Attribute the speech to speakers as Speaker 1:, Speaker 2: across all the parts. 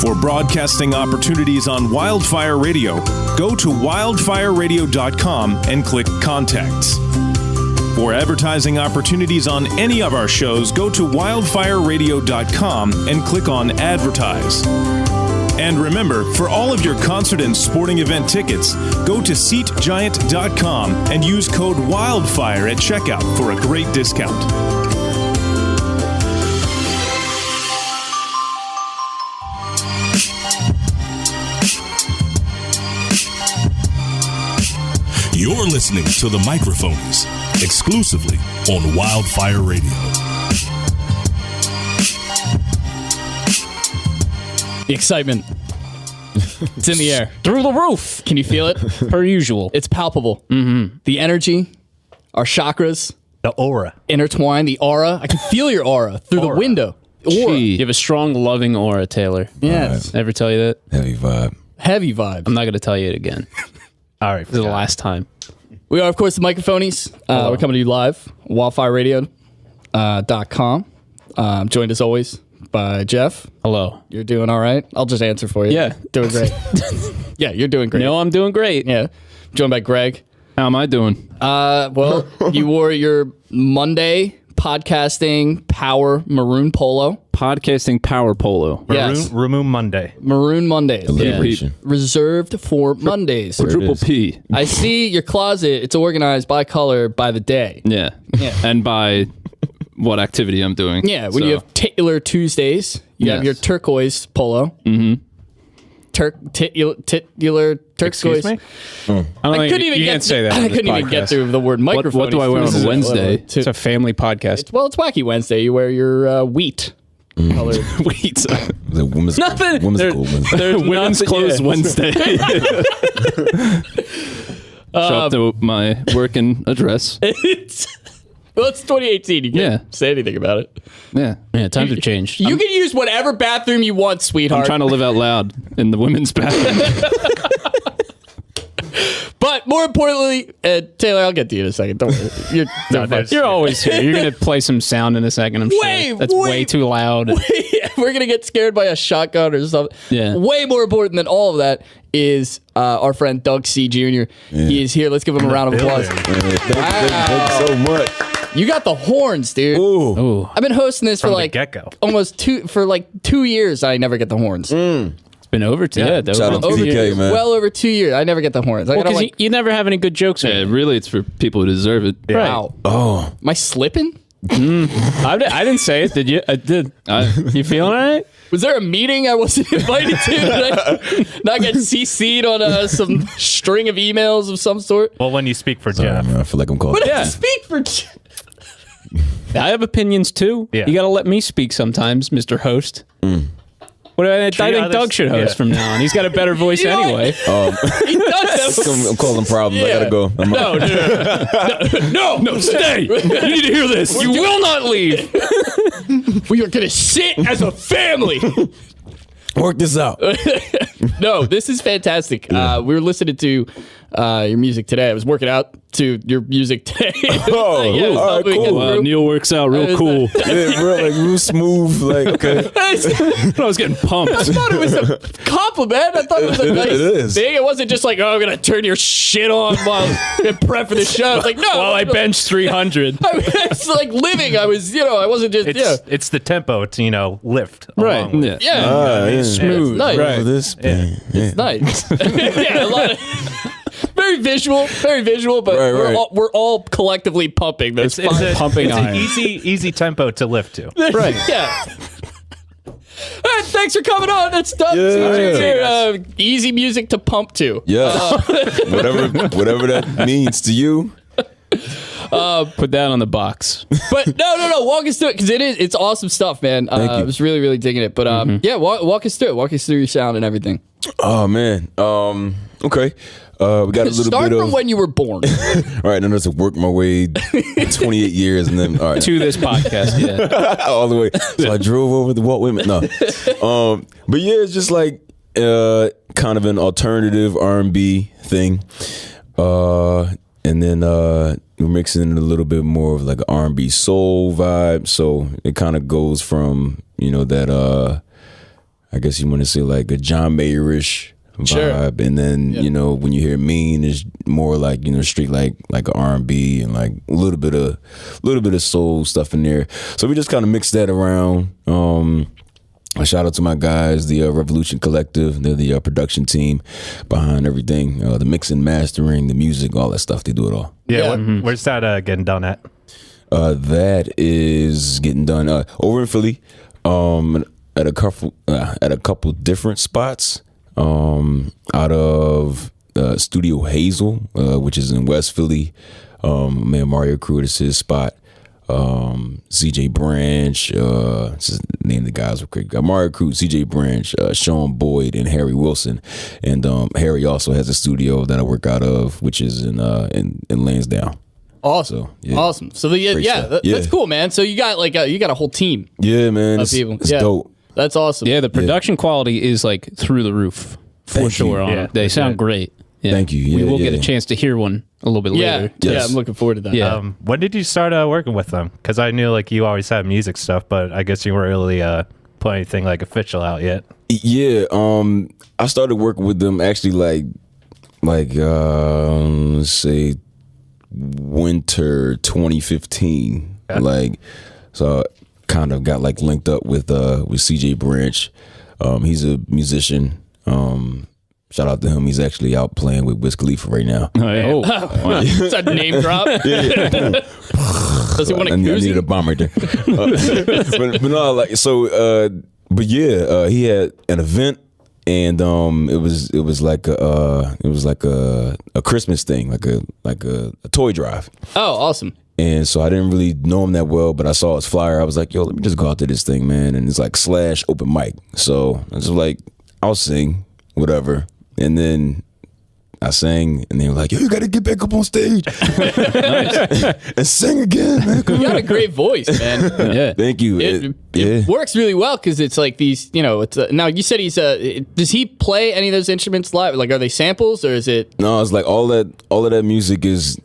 Speaker 1: For broadcasting opportunities on Wildfire Radio, go to wildfireradio.com and click Contacts. For advertising opportunities on any of our shows, go to wildfireradio.com and click on Advertise. And remember, for all of your concert and sporting event tickets, go to SeatGiant.com and use code WILDFIRE at checkout for a great discount.
Speaker 2: You're listening to the Microphonies, exclusively on Wildfire Radio.
Speaker 3: The excitement. It's in the air. Through the roof. Can you feel it? Per usual. It's palpable. Mm-hmm. The energy, our chakras.
Speaker 4: The aura.
Speaker 3: Intertwined, the aura. I can feel your aura through the window. Aura.
Speaker 5: You have a strong, loving aura, Taylor.
Speaker 3: Yes.
Speaker 5: Ever tell you that?
Speaker 6: Heavy vibe.
Speaker 3: Heavy vibe.
Speaker 5: I'm not going to tell you it again.
Speaker 4: All right.
Speaker 5: This is the last time.
Speaker 3: We are, of course, the Microphonies. We're coming to you live, wildfireradio.com. I'm joined, as always, by Jeff.
Speaker 5: Hello.
Speaker 3: You're doing all right? I'll just answer for you.
Speaker 5: Yeah.
Speaker 3: Doing great. Yeah, you're doing great.
Speaker 5: No, I'm doing great.
Speaker 3: Yeah. Joined by Greg.
Speaker 5: How am I doing?
Speaker 3: Well, you wore your Monday podcasting power maroon polo.
Speaker 5: Podcasting power polo.
Speaker 3: Yes.
Speaker 4: Maroon Monday.
Speaker 3: Maroon Mondays.
Speaker 6: Liberation.
Speaker 3: Reserved for Mondays.
Speaker 5: Triple P.
Speaker 3: I see your closet. It's organized by color by the day.
Speaker 5: Yeah.
Speaker 3: Yeah.
Speaker 5: And by what activity I'm doing.
Speaker 3: Yeah, when you have titular Tuesdays, you have your turquoise polo. Mm-hmm. Titular turquoise.
Speaker 4: Excuse me?
Speaker 3: I couldn't even get
Speaker 4: say that.
Speaker 3: I couldn't even get through the word microphone.
Speaker 5: What do I wear on a Wednesday?
Speaker 4: It's a family podcast.
Speaker 3: Well, it's Wacky Wednesday. You wear your wheat color.
Speaker 5: Wait.
Speaker 6: The women's
Speaker 5: Nothing.
Speaker 6: Whimsical Wednesday.
Speaker 5: There's women's clothes Wednesday. Show up to my working address.
Speaker 3: Well, it's 2018. You can't say anything about it.
Speaker 5: Yeah. Yeah, times have changed.
Speaker 3: You can use whatever bathroom you want, sweetheart.
Speaker 5: I'm trying to live out loud in the women's bathroom.
Speaker 3: But more importantly, Taylor, I'll get to you in a second. Don't worry.
Speaker 5: You're always here. You're going to play some sound in a second, I'm sure. That's way too loud.
Speaker 3: We're going to get scared by a shotgun or something.
Speaker 5: Yeah.
Speaker 3: Way more important than all of that is our friend Doug C. Jr. Yeah. He is here. Let's give him a round of applause.
Speaker 6: Thank you so much.
Speaker 3: You got the horns, dude.
Speaker 5: Ooh.
Speaker 3: I've been hosting this for
Speaker 4: the
Speaker 3: like
Speaker 4: get-go.
Speaker 3: almost 2 years. I never get the horns.
Speaker 5: It's been over 2 years.
Speaker 6: Shout out to TK, man.
Speaker 3: Well over 2 years. I never get the horns. I gotta,
Speaker 5: Because you never have any good jokes. Yeah, really, it's for people who deserve it.
Speaker 4: Yeah.
Speaker 3: Wow.
Speaker 6: Oh.
Speaker 3: Am I slipping?
Speaker 5: I didn't say it, did you? I did. You feeling all right?
Speaker 3: Was there a meeting I wasn't invited to? Did I not get CC'd on some string of emails of some sort?
Speaker 4: Well, when you speak for
Speaker 6: Sorry,
Speaker 4: Jeff.
Speaker 6: man, I feel like I'm called.
Speaker 3: What did I speak for?
Speaker 5: I have opinions too.
Speaker 4: Yeah.
Speaker 5: You got to let me speak sometimes, Mr. Host. What I think
Speaker 4: others-
Speaker 5: Doug should host from now on. He's got a better voice
Speaker 3: You know what?
Speaker 5: anyway.
Speaker 3: He does have
Speaker 6: I'm calling problems. I gotta go.
Speaker 5: No, stay. You need to hear this. You will not leave.
Speaker 3: We are going to sit as a family.
Speaker 6: Work this out.
Speaker 3: No, this is fantastic. We were listening to your music today. I was working out to your music today.
Speaker 6: Oh, all right, cool.
Speaker 5: Neil works out real cool.
Speaker 6: Yeah, real smooth. Like, okay.
Speaker 5: I was getting pumped.
Speaker 3: I thought it was a compliment. I thought it was a nice
Speaker 6: is.
Speaker 3: thing. It wasn't just like, oh, I'm going to turn your shit on while in prep for the show. It's like, no.
Speaker 5: While I bench 300.
Speaker 3: It's like living. I was, I wasn't just,
Speaker 4: It's the tempo. It's, lift.
Speaker 5: Right.
Speaker 4: along with-
Speaker 3: Yeah.
Speaker 5: Smooth.
Speaker 3: It's nice.
Speaker 5: Right.
Speaker 6: Oh, this man.
Speaker 3: It's nice. Yeah, a lot of... Very visual, but we're all collectively pumping. There's
Speaker 4: It's
Speaker 5: Pumping
Speaker 4: an
Speaker 5: iron.
Speaker 4: easy tempo to lift to.
Speaker 3: right. Yeah. All right, thanks for coming on. That's Doug.
Speaker 6: Yeah.
Speaker 3: Easy music to pump to.
Speaker 6: Yeah. Whatever that means to you.
Speaker 5: Put that on the box.
Speaker 3: But no. Walk us through it because it's awesome stuff, man. I was really digging it. But yeah, walk us through it. Walk us through your sound and everything.
Speaker 6: Oh man. Okay. We got a little
Speaker 3: Start
Speaker 6: bit
Speaker 3: from
Speaker 6: of
Speaker 3: when you were born.
Speaker 6: all right. Then to work my way 28 years, and then all right
Speaker 5: To this podcast, yeah.
Speaker 6: all the way. So I drove over the Walt Whitman. No. But yeah, it's just like kind of an alternative R&B thing, and then we're mixing in a little bit more of like an R&B soul vibe. So it kind of goes from that I guess you want to say like a John Mayer-ish vibe.
Speaker 3: Sure.
Speaker 6: And then, you know, when you hear Mean, it's more like, you know, straight like a R&B and like a little bit of soul stuff in there. So we just kind of mixed that around. A shout out to my guys, the Revolution Collective. They're the production team behind everything, the mixing, mastering, the music, all that stuff. They do it all.
Speaker 4: Yeah. Where's that getting done at?
Speaker 6: That is getting done over in Philly, at a couple different spots. Out of Studio Hazel, which is in West Philly. Man, Mario Crew, is his spot. CJ Branch, just name the guys real quick. Mario Crew, CJ Branch, Sean Boyd, and Harry Wilson. And Harry also has a studio that I work out of, which is in Lansdowne.
Speaker 3: Awesome.
Speaker 6: So, yeah.
Speaker 3: Awesome. So that's cool, man. So you got you got a whole team.
Speaker 6: Yeah, man.
Speaker 3: Of people.
Speaker 6: It's dope.
Speaker 3: That's awesome.
Speaker 5: Yeah, the production quality is like through the roof for
Speaker 6: Thank
Speaker 5: sure.
Speaker 6: you.
Speaker 5: On them. They sound great. Yeah.
Speaker 6: Thank you.
Speaker 5: We
Speaker 6: Yeah,
Speaker 5: will get a
Speaker 6: yeah.
Speaker 5: chance to hear one a little bit
Speaker 3: Yeah.
Speaker 5: later.
Speaker 3: Yeah,
Speaker 6: Yes.
Speaker 3: I'm looking forward to that.
Speaker 5: Yeah.
Speaker 4: When did you start working with them? Because I knew like you always had music stuff, but I guess you weren't really put anything like official out yet.
Speaker 6: Yeah, I started working with them actually like let's say winter 2015.
Speaker 4: Okay.
Speaker 6: Like, so I kind of got like linked up with CJ Branch. He's a musician. Shout out to him. He's actually out playing with Wiz Khalifa right now.
Speaker 3: Is that a name drop? Does he want a
Speaker 6: I needed a
Speaker 3: koozie?
Speaker 6: bomb right there. But no, like so. But yeah, he had an event, and it was like a Christmas thing, like a toy drive.
Speaker 3: Oh, awesome.
Speaker 6: And so I didn't really know him that well, but I saw his flyer. I was like, yo, let me just go out to this thing, man. And it's like / open mic. So I was like, I'll sing, whatever. And then I sang, and they were like, yo, you got to get back up on stage and sing again, man. Come
Speaker 3: You got
Speaker 6: on.
Speaker 3: a great voice, man.
Speaker 5: Yeah.
Speaker 6: Thank you.
Speaker 3: It works really well because it's like these, you know, it's now you said does he play any of those instruments live? Like, are they samples or is it?
Speaker 6: No, it's like all of that music is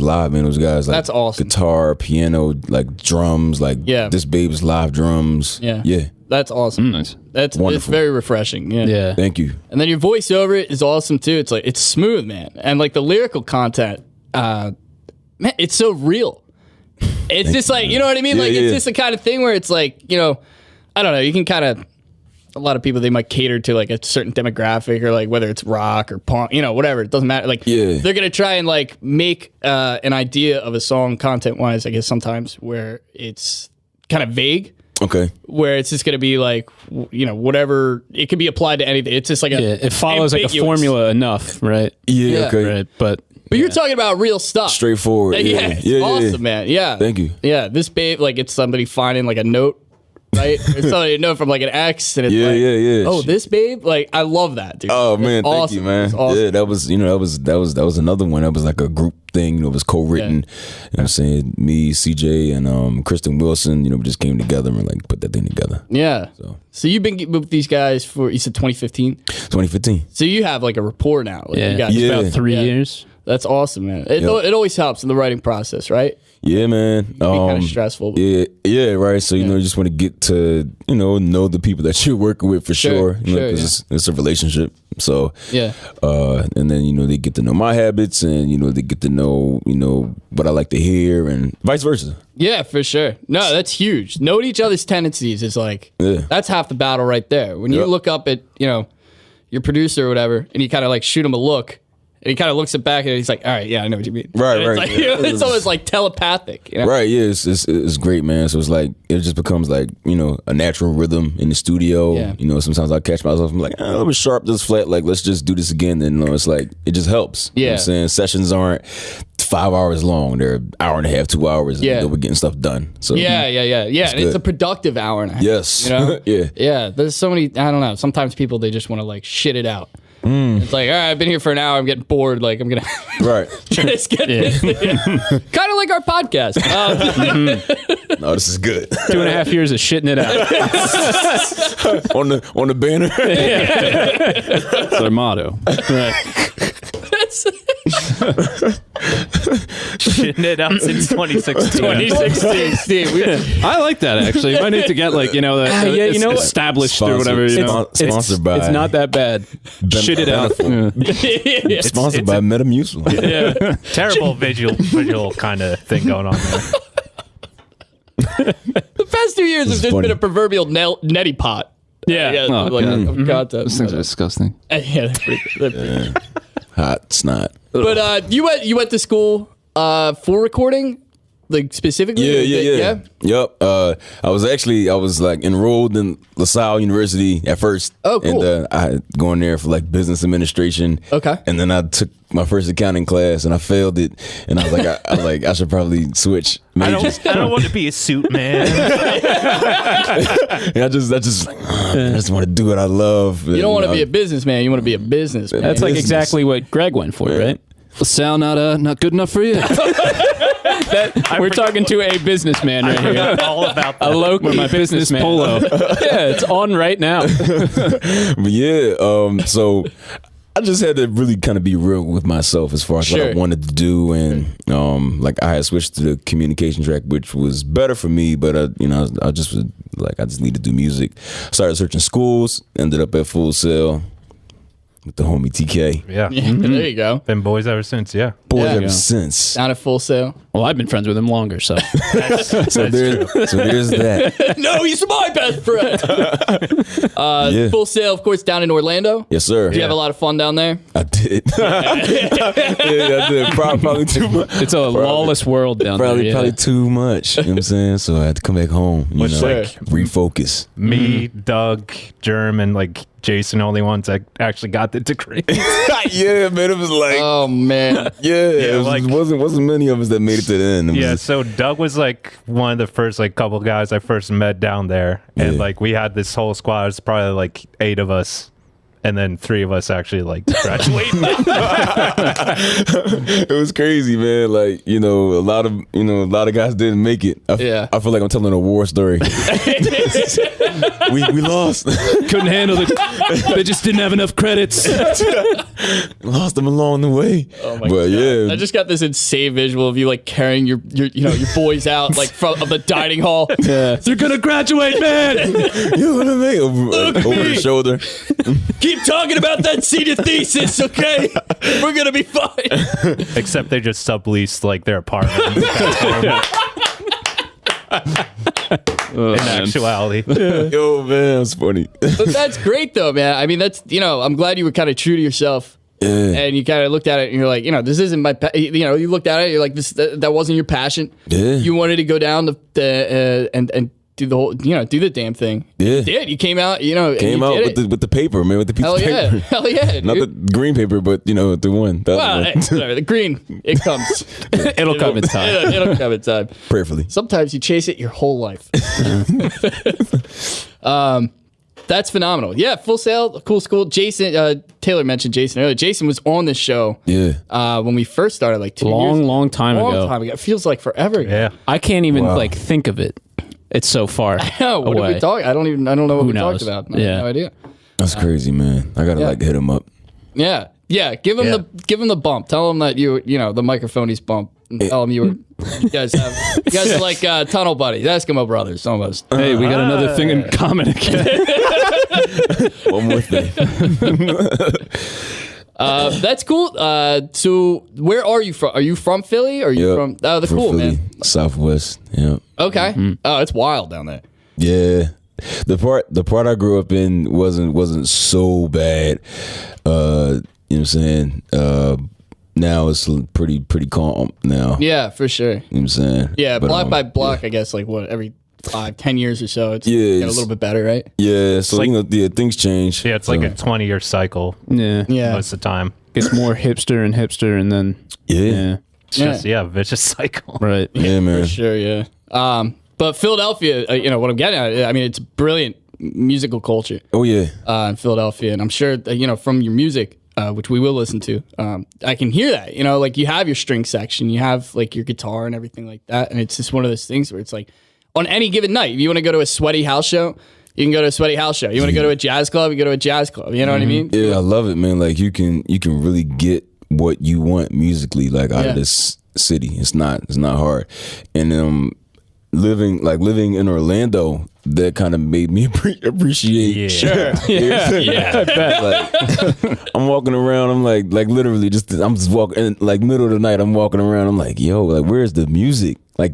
Speaker 6: live, man. Those guys, like,
Speaker 3: That's awesome.
Speaker 6: Guitar, piano, like drums, like this babe's live drums.
Speaker 3: Yeah. That's awesome.
Speaker 5: Nice.
Speaker 3: It's
Speaker 6: Wonderful.
Speaker 3: very refreshing. Yeah.
Speaker 5: Yeah.
Speaker 6: Thank you.
Speaker 3: And then your voice over it is awesome too. It's like it's smooth, man. And like the lyrical content, man, it's so real. It's just like, you know what I mean?
Speaker 6: Yeah,
Speaker 3: like
Speaker 6: yeah.
Speaker 3: it's just the kind of thing where it's like, you know, I don't know, you can kind of a lot of people they might cater to like a certain demographic or like whether it's rock or punk, you know, whatever. It doesn't matter. Like
Speaker 6: Yeah.
Speaker 3: they're gonna try and like make an idea of a song content wise, I guess sometimes where it's kind of vague.
Speaker 6: Okay.
Speaker 3: Where it's just going to be like, you know, whatever, it could be applied to anything. It's just like
Speaker 5: It follows like a
Speaker 3: ambiguous.
Speaker 5: formula enough, right?
Speaker 6: Yeah. Okay.
Speaker 5: Right. But
Speaker 3: But you're talking about real stuff.
Speaker 6: Straightforward.
Speaker 3: Yeah, it's awesome, man. Yeah.
Speaker 6: Thank you.
Speaker 3: Yeah, this babe, like it's somebody finding like a note, right? It's somebody a note from like an ex, and it's
Speaker 6: Yeah,
Speaker 3: like,
Speaker 6: yeah.
Speaker 3: oh, this babe, like I love that, dude.
Speaker 6: Oh
Speaker 3: It's
Speaker 6: man, thank
Speaker 3: awesome.
Speaker 6: you, man.
Speaker 3: It's awesome.
Speaker 6: Yeah, that was another one. That was like a group thing. You know, it was co-written.
Speaker 3: Yeah.
Speaker 6: You know what I'm saying? Me, CJ, and Kristen Wilson. You know, we just came together and like put that thing together.
Speaker 3: Yeah.
Speaker 6: So.
Speaker 3: So you've been with these guys for you said 2015.
Speaker 6: 2015.
Speaker 3: So you have like a rapport now. Like,
Speaker 5: yeah,
Speaker 3: you got,
Speaker 5: it's
Speaker 6: Yeah.
Speaker 5: about 3
Speaker 3: Yeah.
Speaker 5: years.
Speaker 3: That's awesome, man. It always helps in the writing process, right?
Speaker 6: Yeah, man.
Speaker 3: It can be kind of stressful.
Speaker 6: Yeah, right. So you know, you just want to get to know the people that you're working with for sure. You know,
Speaker 3: sure,
Speaker 6: 'cause it's a relationship. So
Speaker 3: Yeah.
Speaker 6: and then they get to know my habits, and they get to know what I like to hear, and vice versa.
Speaker 3: Yeah, for sure. No, that's huge. Knowing each other's tendencies is like, that's half the battle right there. When you
Speaker 6: Yep.
Speaker 3: look up at, your producer or whatever, and you kind of like shoot him a look, and he kind of looks it back, and he's like, all right, yeah, I know what you mean.
Speaker 6: Right,
Speaker 3: And it's
Speaker 6: right.
Speaker 3: like, it's almost like telepathic. You know?
Speaker 6: Right, yeah, it's great, man. So it's like it just becomes like a natural rhythm in the studio.
Speaker 3: Yeah.
Speaker 6: Sometimes I catch myself. I'm like, let me sharp this flat. Like, let's just do this again. And it's like it just helps. You know what I'm saying? Sessions aren't 5 hours long. They're an hour and a half, 2 hours.
Speaker 3: Yeah.
Speaker 6: And we're getting stuff done. So
Speaker 3: Yeah. And it's
Speaker 6: good.
Speaker 3: a productive hour and a half.
Speaker 6: Yes.
Speaker 3: You know?
Speaker 6: Yeah.
Speaker 3: Yeah. There's so many, I don't know. Sometimes people, they just want to like shit it out. It's like, all right, I've been here for an hour. I'm getting bored. Like, I'm going to
Speaker 6: Right.
Speaker 3: just get this. Kind of like our podcast.
Speaker 6: No, this is good.
Speaker 5: 2.5 years of shitting it out.
Speaker 6: on the banner.
Speaker 5: That's our motto. Right.
Speaker 4: Shitting it out since 2016.
Speaker 3: 2016, Steve.
Speaker 5: I like that actually. You might need to get like established or whatever.
Speaker 6: Sponsored by.
Speaker 5: It's not that bad. Shit it out. Yeah.
Speaker 6: Sponsored by Metamucil.
Speaker 5: Yeah.
Speaker 4: Terrible visual kind of thing going on there.
Speaker 3: The past 2 years has just
Speaker 6: funny.
Speaker 3: been a proverbial neti pot.
Speaker 5: Yeah. Oh,
Speaker 3: like
Speaker 5: God.
Speaker 3: of content.
Speaker 5: Those things are disgusting.
Speaker 3: Yeah, they're pretty good.
Speaker 6: Hot snot.
Speaker 3: But you went to school for recording, like specifically.
Speaker 6: Yeah. Yep. I was like enrolled in LaSalle University at first.
Speaker 3: Oh, cool.
Speaker 6: And I had going there for like business administration.
Speaker 3: Okay.
Speaker 6: And then I took my first accounting class and I failed it. And I was like, I should probably switch majors.
Speaker 4: I don't want to be a suit man.
Speaker 6: And I just want to do what I love.
Speaker 3: You don't want to be a businessman. You want to be a businessman.
Speaker 5: That's like
Speaker 6: Business.
Speaker 5: exactly what Greg went for, right? LaSalle not good enough for you. We're talking to a businessman right here.
Speaker 4: All about that.
Speaker 5: A local businessman. Polo. Yeah, it's on right now.
Speaker 6: But yeah, so I just had to really kind of be real with myself as far as what I wanted to do, and like I had switched to the communication track, which was better for me. But I just was like, I just need to do music. Started searching schools, ended up at Full Sail with the homie TK.
Speaker 4: Yeah.
Speaker 3: There you go.
Speaker 4: Been boys ever since, yeah.
Speaker 6: Boys
Speaker 3: Yeah.
Speaker 6: ever since.
Speaker 3: Down at Full Sail.
Speaker 5: Well, I've been friends with him longer, so
Speaker 6: So there's that.
Speaker 3: No, he's my best friend.
Speaker 6: Yeah.
Speaker 3: Full Sail, of course, down in Orlando.
Speaker 6: Yes, sir.
Speaker 3: Did you have a lot of fun down there?
Speaker 6: I did. Yeah, I did. Probably too much.
Speaker 5: it's a lawless world down there. Yeah.
Speaker 6: Probably too much. You know what I'm saying? So I had to come back home.
Speaker 4: Which, like,
Speaker 6: refocus.
Speaker 4: Me, Doug, Germ, and like Jason, only ones that actually got the degree.
Speaker 6: Yeah, man. It was like,
Speaker 3: Oh man.
Speaker 6: it wasn't many of us that made it to the end. It was
Speaker 4: Yeah,
Speaker 6: just-
Speaker 4: so Doug was like one of the first like couple guys I first met down there, and
Speaker 6: Yeah.
Speaker 4: like we had this whole squad. It's probably like 8 of us, and then 3 of us actually like graduated.
Speaker 6: it was crazy, man. Like, a lot of guys didn't make it. I feel like I'm telling a war story. we lost.
Speaker 5: Couldn't handle it. They just didn't have enough credits.
Speaker 6: Lost them along the way.
Speaker 3: Oh my
Speaker 6: But
Speaker 3: God.
Speaker 6: yeah.
Speaker 3: I just got this insane visual of you like carrying your boys out like from of the dining hall.
Speaker 5: Yeah. They're gonna graduate, man.
Speaker 6: You're gonna make it over the shoulder.
Speaker 3: Keep talking about that senior thesis, okay? We're gonna be fine.
Speaker 4: Except they just subleased like their apartment. In actuality.
Speaker 6: Yo, man, that's funny.
Speaker 3: But that's great though, man. I mean, that's I'm glad you were kind of true to yourself.
Speaker 6: Yeah.
Speaker 3: And you kind of looked at it and you're like, this isn't my, you looked at it, you're like, that wasn't your passion.
Speaker 6: Yeah.
Speaker 3: You wanted to go down and do the whole, do the damn thing.
Speaker 6: Yeah.
Speaker 3: You did. You came out,
Speaker 6: Came out with the paper, man, with the piece
Speaker 3: Hell
Speaker 6: of
Speaker 3: yeah.
Speaker 6: paper.
Speaker 3: Hell yeah.
Speaker 6: Not the
Speaker 3: dude.
Speaker 6: green paper, but the one. The
Speaker 3: Well,
Speaker 6: other one.
Speaker 3: sorry, the green, it comes.
Speaker 5: It'll come in time.
Speaker 3: It'll come in time.
Speaker 6: Prayerfully.
Speaker 3: Sometimes you chase it your whole life. That's phenomenal. Yeah, Full Sail, cool school. Jason, Taylor mentioned Jason earlier. Jason was on this show
Speaker 6: Yeah.
Speaker 3: when we first started, like 2 years.
Speaker 5: Long time ago.
Speaker 3: It feels like forever ago.
Speaker 4: Yeah.
Speaker 5: I can't even think of it. It's so far
Speaker 3: No, what
Speaker 5: away.
Speaker 3: did we talk? I don't know what we
Speaker 5: knows?
Speaker 3: talked about. I
Speaker 5: Yeah.
Speaker 3: have no idea.
Speaker 6: That's crazy, man. I gotta hit him up.
Speaker 3: Yeah. Yeah. Give him the bump. Tell him that the Microphonies bump. And tell him you guys are like tunnel buddies, Eskimo brothers almost.
Speaker 5: Hey, we got another thing in common again.
Speaker 6: One more thing.
Speaker 3: That's cool. So where are you from? Are you from Philly? Are you from the
Speaker 6: From
Speaker 3: cool
Speaker 6: Philly,
Speaker 3: man?
Speaker 6: Southwest. Yeah.
Speaker 3: Okay. Oh, it's wild down there.
Speaker 6: Yeah. The part I grew up in wasn't so bad. You know what I'm saying? Now it's pretty calm now.
Speaker 3: Yeah, for sure.
Speaker 6: You know what I'm saying?
Speaker 3: Yeah,
Speaker 6: But,
Speaker 3: block by block, I guess, like what, every 5-10 years or so, it's
Speaker 6: Yeah,
Speaker 3: got a little bit better, right?
Speaker 6: Yeah, so
Speaker 4: like-
Speaker 6: things change.
Speaker 4: Yeah, it's like a 20-year cycle
Speaker 5: Yeah.
Speaker 3: Yeah.
Speaker 4: most of the time.
Speaker 5: Gets more hipster and then
Speaker 6: Yeah.
Speaker 4: It's just, vicious cycle.
Speaker 5: right.
Speaker 6: Yeah, man.
Speaker 3: For sure, yeah. But Philadelphia, what I'm getting at, I mean, it's brilliant musical culture
Speaker 6: Oh yeah.
Speaker 3: in Philadelphia, and I'm sure from your music, which we will listen to, I can hear that. Like you have your string section, you have like your guitar and everything like that, and it's just one of those things where it's like on any given night, if you want to go to a sweaty house show, you can go to a sweaty house show. You want to go to a jazz club, you go to a jazz club. You know what I mean?
Speaker 6: Yeah, I love it, man. Like you can really get what you want musically, like out of this city. It's not hard. And living in Orlando, that kind of made me appreciate.
Speaker 4: Yeah.
Speaker 3: Sure.
Speaker 5: I bet.
Speaker 6: Like, I'm walking around. I'm like literally I'm just walking like middle of the night. I'm walking around. I'm like, yo, like where's the music? Like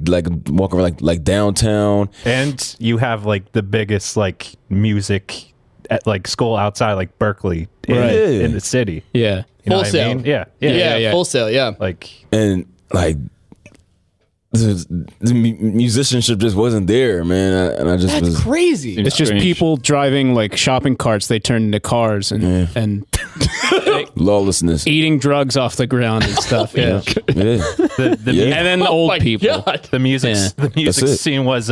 Speaker 6: walking around like downtown.
Speaker 4: And you have like the biggest like music at like school outside like Berkeley in the city.
Speaker 5: Yeah.
Speaker 4: You know what I
Speaker 3: Wholesale.
Speaker 4: mean? Yeah.
Speaker 3: Yeah, wholesale. Yeah.
Speaker 4: Like
Speaker 6: And like the musicianship just wasn't there, man. And I just was
Speaker 3: crazy.
Speaker 7: It's just people driving like shopping carts. They turn into cars and
Speaker 6: lawlessness.
Speaker 7: eating drugs off the ground and stuff. Yeah.
Speaker 6: Yeah.
Speaker 7: And then the old
Speaker 3: my
Speaker 7: people.
Speaker 3: God.
Speaker 4: the music
Speaker 6: That's it.
Speaker 4: scene was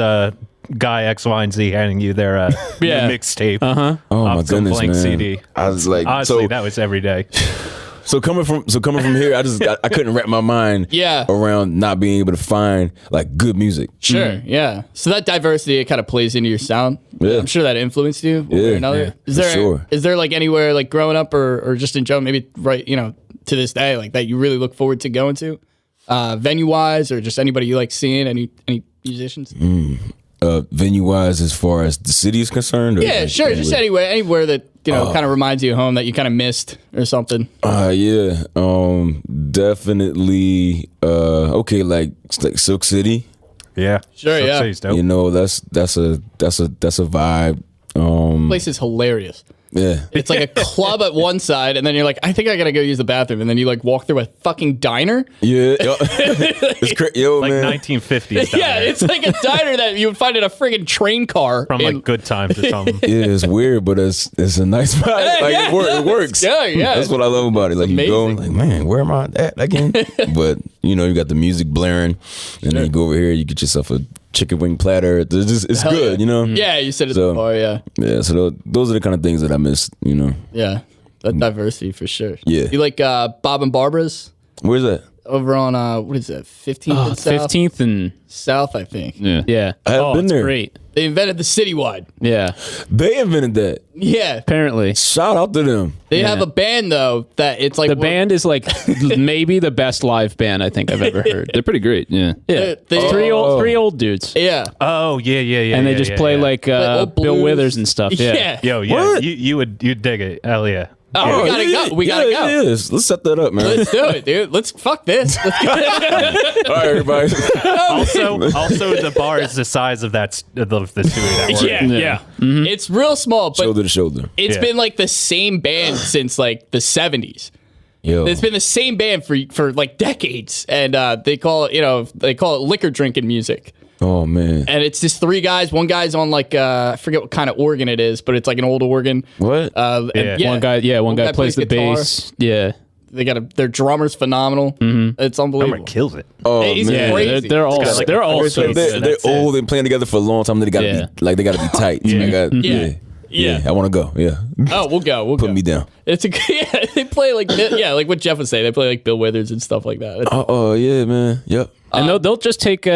Speaker 4: guy X, Y, and Z handing you their mixtape.
Speaker 6: Oh my
Speaker 4: off some
Speaker 6: goodness,
Speaker 4: blank
Speaker 6: man.
Speaker 4: CD.
Speaker 6: I was like,
Speaker 4: Honestly, that was every day.
Speaker 6: So coming from here, I couldn't wrap my mind around not being able to find like good music.
Speaker 3: Sure, yeah. So that diversity, it kind of plays into your sound.
Speaker 6: Yeah.
Speaker 3: I'm sure that influenced you one way or another. Is there like anywhere like growing up or just in general, maybe to this day, like that you really look forward to going to, venue wise, or just anybody you like seeing, any musicians?
Speaker 6: Venue wise, as far as the city is concerned? Or
Speaker 3: Yeah,
Speaker 6: like,
Speaker 3: sure. Just anywhere that kind of reminds you of home that you kind of missed or something.
Speaker 6: Yeah. Definitely. Okay, like Silk City.
Speaker 4: Yeah.
Speaker 3: Sure,
Speaker 4: So-
Speaker 3: yeah.
Speaker 4: so he's dope.
Speaker 6: You know, that's a vibe.
Speaker 3: Place is hilarious.
Speaker 6: Yeah.
Speaker 3: It's like a club at one side, and then you're like, I think I gotta go use the bathroom, and then you like walk through a fucking diner.
Speaker 6: Yeah. It's crazy. Yo,
Speaker 4: like
Speaker 6: man.
Speaker 4: 1950s.
Speaker 3: Yeah, it's like a diner that you would find in a friggin' train car.
Speaker 4: from like Good Times or something.
Speaker 6: Yeah, it's weird, but it's a nice vibe. Like it works.
Speaker 3: Yeah.
Speaker 6: That's what I love about it. Like you go,
Speaker 3: Amazing.
Speaker 6: like, man, where am I at again? But you got the music blaring, and then you go over here, you get yourself a chicken wing platter. It's
Speaker 3: Hell
Speaker 6: good,
Speaker 3: yeah. Yeah, you said it
Speaker 6: So-
Speaker 3: before, yeah.
Speaker 6: Yeah, so those are the kind of things that I miss.
Speaker 3: Yeah, that diversity for sure.
Speaker 6: Yeah.
Speaker 3: You like Bob and Barbara's
Speaker 6: Where's that?
Speaker 3: over on, what is it, 15th and South?
Speaker 7: 15th and
Speaker 3: South, I think.
Speaker 7: yeah.
Speaker 6: I haven't been
Speaker 7: it's
Speaker 6: there.
Speaker 7: great.
Speaker 3: They invented the citywide.
Speaker 7: Yeah.
Speaker 6: They invented that.
Speaker 3: Yeah.
Speaker 7: Apparently.
Speaker 6: Shout out to them.
Speaker 3: They have a band, though, that it's like...
Speaker 7: The band is like maybe the best live band I think I've ever heard.
Speaker 5: They're pretty great. Yeah.
Speaker 7: Yeah.
Speaker 3: They-
Speaker 7: three old dudes.
Speaker 3: Yeah.
Speaker 4: Oh yeah.
Speaker 7: And they just play like
Speaker 3: old
Speaker 7: Bill
Speaker 3: blues.
Speaker 7: Withers and stuff. Yeah.
Speaker 4: Yo, yeah,
Speaker 6: What?
Speaker 4: you'd dig it. Hell yeah.
Speaker 3: Oh, we gotta go. We gotta go.
Speaker 6: Yes. Let's set that up, man.
Speaker 3: Let's do it, dude. Let's fuck this. Let's go.
Speaker 6: All right, everybody.
Speaker 4: Also, the bar is the size of the studio that we're in.
Speaker 3: Yeah. It's real small, but
Speaker 6: Shoulder to shoulder.
Speaker 3: it's
Speaker 4: Yeah.
Speaker 3: been like the same band since like the 70s.
Speaker 6: Yo.
Speaker 3: It's been the same band for like decades, and they call it liquor drinking music.
Speaker 6: Oh man.
Speaker 3: And it's just three guys. One guy's on like I forget what kind of organ it is, but it's like an old organ.
Speaker 6: What?
Speaker 3: And
Speaker 4: Yeah.
Speaker 7: One guy plays the
Speaker 3: guitar.
Speaker 7: bass. Yeah.
Speaker 3: They got their drummer's phenomenal. It's unbelievable.
Speaker 4: Drummer kills it.
Speaker 6: Oh
Speaker 3: He's
Speaker 6: man.
Speaker 3: crazy.
Speaker 7: They're all
Speaker 4: got, like,
Speaker 7: they're all so
Speaker 6: They're
Speaker 7: good.
Speaker 6: old and playing together for a long time. They gotta be they tight.
Speaker 3: Yeah.
Speaker 6: Yeah. I want to go. Yeah.
Speaker 3: Oh, we'll go. We'll
Speaker 6: Put
Speaker 3: go.
Speaker 6: me down.
Speaker 3: It's they play like like what Jeff was saying. They play like Bill Withers and stuff like that.
Speaker 6: Oh yeah, man. Yep.
Speaker 7: And they'll just take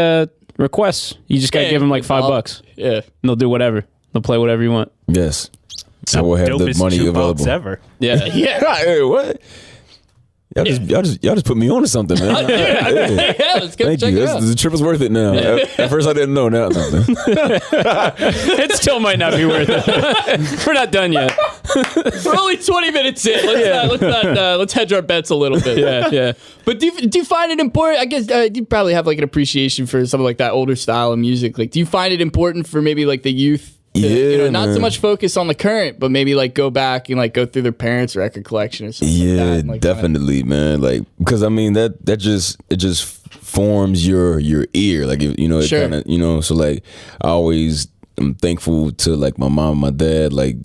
Speaker 7: requests. You just gotta give them like $5.
Speaker 3: Yeah.
Speaker 7: And they'll do whatever. They'll play whatever you want.
Speaker 6: Yes. So we'll have the
Speaker 4: Dopest
Speaker 6: money
Speaker 4: jukebox
Speaker 6: available.
Speaker 4: ever.
Speaker 7: Yeah.
Speaker 3: Yeah.
Speaker 6: Hey, what? Y'all just put me on to something, man.
Speaker 3: Yeah, let's go
Speaker 6: Thank
Speaker 3: check
Speaker 6: you.
Speaker 3: it out.
Speaker 6: The trip is worth it now. At first, I didn't know. Now,
Speaker 7: It still might not be worth it. We're not done yet.
Speaker 3: We're only 20 minutes in. Let's hedge our bets a little bit.
Speaker 7: Yeah.
Speaker 3: But do you find it important? I guess you probably have like an appreciation for something like that older style of music. Like, do you find it important for maybe like the youth? To, not so
Speaker 6: man.
Speaker 3: much focus on the current, but maybe like go back and like go through their parents' record collection or something.
Speaker 6: yeah,
Speaker 3: like that, and, like,
Speaker 6: definitely, man. Like, because I mean that just forms your ear. Like, it
Speaker 3: Sure.
Speaker 6: kind of So like, I'm thankful to like my mom and my dad. Like,